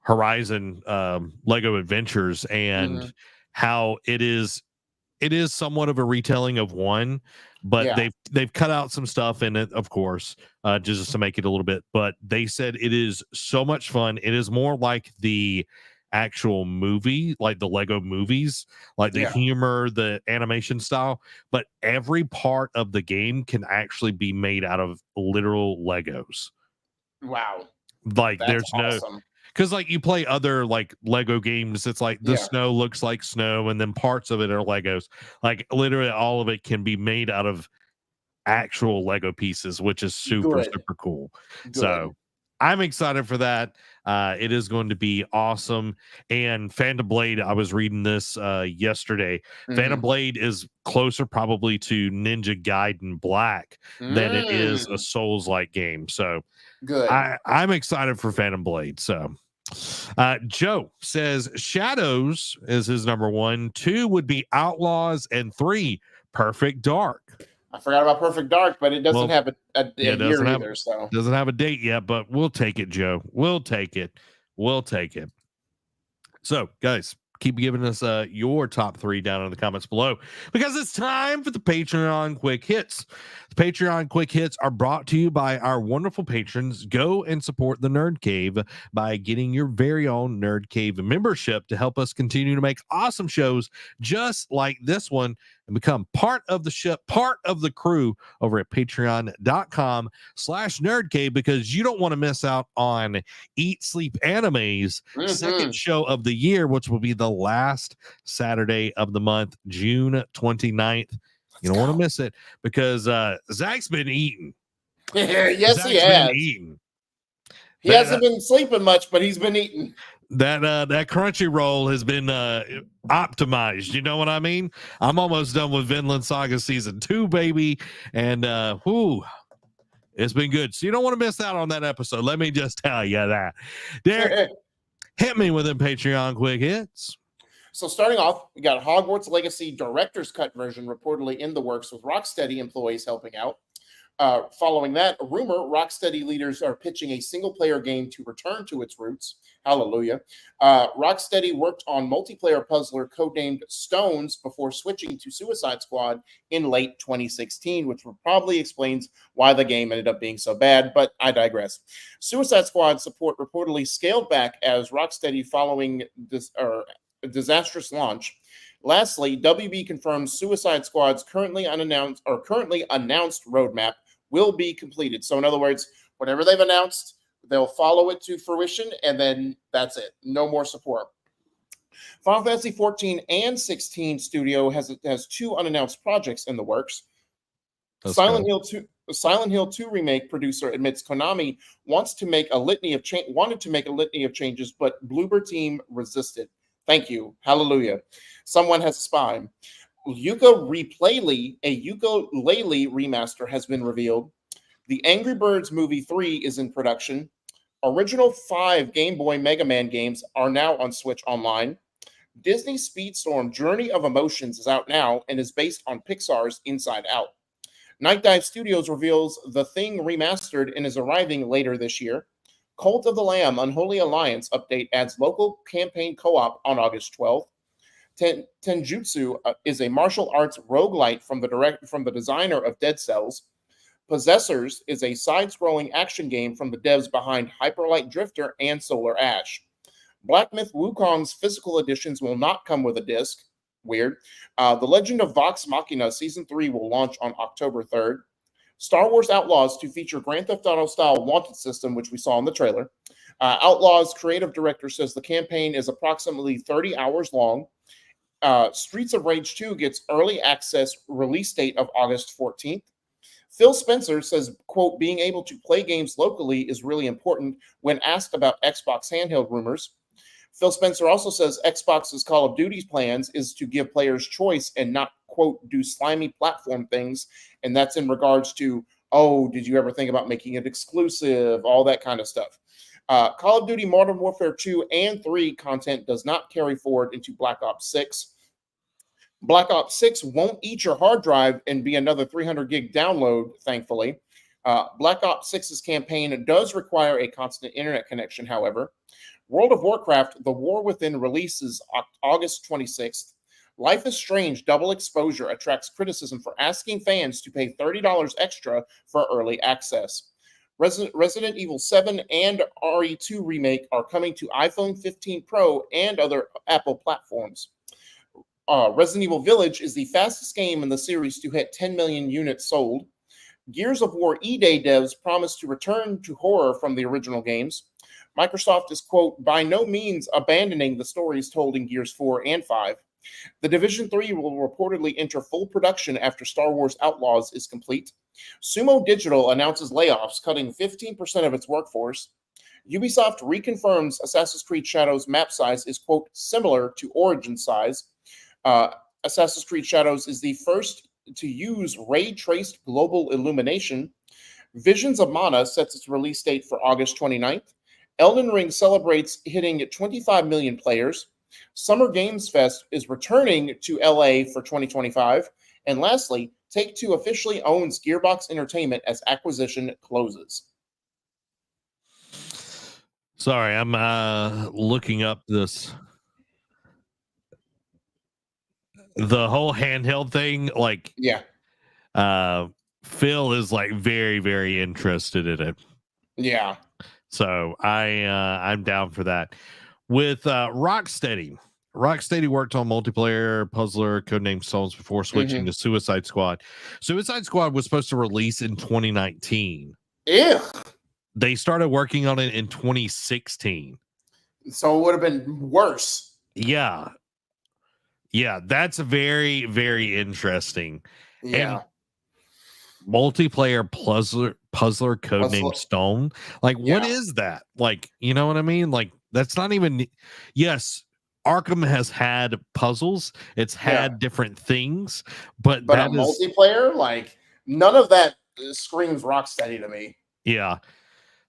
Horizon Lego Adventures and how it is somewhat of a retelling of one, but they've cut out some stuff in it, of course, just to make it a little bit. But they said it is so much fun. It is more like the actual movie, like the Lego movies, like the humor, the animation style. But every part of the game can actually be made out of literal Legos. Wow! Like that's there's awesome. no. Because like you play other like Lego games, it's like the snow looks like snow, and then parts of it are Legos. Like literally all of it can be made out of actual Lego pieces, which is super cool. So I'm excited for that. It is going to be awesome. And Phantom Blade, I was reading this yesterday. Phantom Blade is closer probably to Ninja Gaiden Black than it is a Souls-like game. So I'm excited for Phantom Blade. So Joe says Shadows is his number 1. 2 would be Outlaws, and 3 Perfect Dark. I forgot about Perfect Dark, but it doesn't have a year either. So doesn't have a date yet, but we'll take it, Joe. We'll take it. So, guys, keep giving us your top 3 down in the comments below, because it's time for the Patreon Quick Hits. The Patreon Quick Hits are brought to you by our wonderful patrons. Go and support the Nerd Cave by getting your very own Nerd Cave membership to help us continue to make awesome shows just like this one, and become part of the ship, part of the crew over at patreon.com/nerdcave, because you don't want to miss out on Eat Sleep Anime's second show of the year, which will be the last Saturday of the month, June 29th. You don't want to miss it because Zach's been eating. Yes, Zach's he has. been eating. He hasn't been sleeping much, but he's been eating. That Crunchyroll has been optimized. You know what I mean? I'm almost done with Vinland Saga season 2, baby, and it's been good. So you don't want to miss out on that episode. Let me just tell you that. Derek, hit me with them Patreon quick hits. So starting off, we got Hogwarts Legacy Director's Cut version reportedly in the works with Rocksteady employees helping out. Following that, a rumor, Rocksteady leaders are pitching a single-player game to return to its roots. Hallelujah. Rocksteady worked on multiplayer puzzler codenamed Stones before switching to Suicide Squad in late 2016, which probably explains why the game ended up being so bad, but I digress. Suicide Squad support reportedly scaled back as Rocksteady following this disastrous launch. Lastly, WB confirms Suicide Squad's currently announced roadmap will be completed. So in other words, whatever they've announced, they'll follow it to fruition, and then that's it. No more support. Final Fantasy 14 and 16 Studio has 2 unannounced projects in the works. Silent Hill 2 remake producer admits Konami wanted to make a litany of changes, but Bloober team resisted. Thank you. Hallelujah. Someone has a spine. A ukulele remaster has been revealed. The Angry Birds Movie 3 is in production. Original 5 Game Boy Mega Man games are now on Switch Online. Disney Speedstorm Journey of Emotions is out now and is based on Pixar's Inside Out. Night Dive Studios reveals The Thing Remastered and is arriving later this year. Cult of the Lamb Unholy Alliance update adds local campaign co-op on August 12th. Tenjutsu is a martial arts roguelite from the designer of Dead Cells. Possessors is a side-scrolling action game from the devs behind Hyperlight Drifter and Solar Ash. Black Myth Wukong's physical editions will not come with a disc. Weird. The Legend of Vox Machina Season 3 will launch on October 3rd. Star Wars Outlaws to feature Grand Theft Auto-style wanted system, which we saw in the trailer. Outlaws creative director says the campaign is approximately 30 hours long. Streets of Rage 2 gets early access release date of August 14th. Phil Spencer says, quote, being able to play games locally is really important when asked about Xbox handheld rumors. Phil Spencer also says Xbox's Call of Duty's plans is to give players choice and not, quote, do slimy platform things. And that's in regards to, did you ever think about making it exclusive? All that kind of stuff. Call of Duty Modern Warfare 2 and 3 content does not carry forward into Black Ops 6. Black Ops 6 won't eat your hard drive and be another 300 gig download, thankfully. Black Ops 6's campaign does require a constant internet connection, however. World of Warcraft, The War Within releases August 26th. Life is Strange Double Exposure attracts criticism for asking fans to pay $30 extra for early access. Resident Evil 7 and RE2 Remake are coming to iPhone 15 Pro and other Apple platforms. Resident Evil Village is the fastest game in the series to hit 10 million units sold. Gears of War E-Day devs promise to return to horror from the original games. Microsoft is, quote, by no means abandoning the stories told in Gears 4 and 5. The Division 3 will reportedly enter full production after Star Wars Outlaws is complete. Sumo Digital announces layoffs, cutting 15% of its workforce. Ubisoft reconfirms Assassin's Creed Shadows map size is, quote, similar to Origin size. Assassin's Creed Shadows is the first to use ray-traced global illumination. Visions of Mana sets its release date for August 29th. Elden Ring celebrates hitting 25 million players. Summer Games Fest is returning to LA for 2025. And lastly, Take-Two officially owns Gearbox Entertainment as acquisition closes. Sorry, I'm looking up the whole handheld thing. Like, Phil is like very, very interested in it. Yeah. So I'm down for that. With Rocksteady worked on multiplayer puzzler codenamed Stones before switching to Suicide Squad. Suicide Squad was supposed to release in 2019. Ew. They started working on it in 2016. So it would have been worse. Yeah. Yeah, that's very, very interesting. Yeah. And multiplayer puzzler codenamed Stone. Like, what is that? Like, you know what I mean? Like, that's not even. Yes, Arkham has had puzzles. It's had different things, but a multiplayer, like, none of that screams Rocksteady to me. Yeah.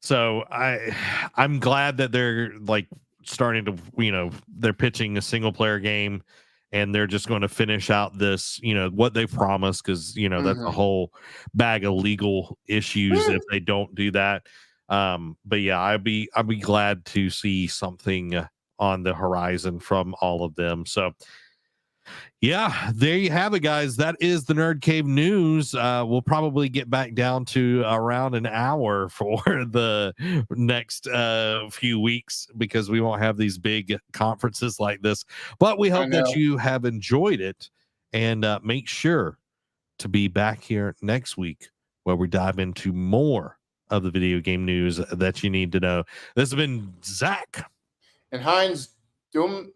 So I'm glad that they're like starting to, they're pitching a single player game, and they're just going to finish out this, what they promised, because that's a whole bag of legal issues if they don't do that. But yeah, I'd be glad to see something on the horizon from all of them. So yeah, there you have it, guys. That is the Nerd Cave news. We'll probably get back down to around an hour for the next few weeks, because we won't have these big conferences like this. But we hope that you have enjoyed it, and make sure to be back here next week, where we dive into more of the video game news that you need to know. This has been Zach. And Heinz I don't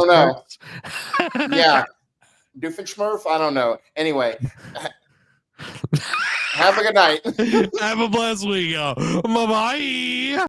know. Yeah. Doofenshmirtz? I don't know. Anyway. Have a good night. Have a blessed week, y'all. Bye-bye.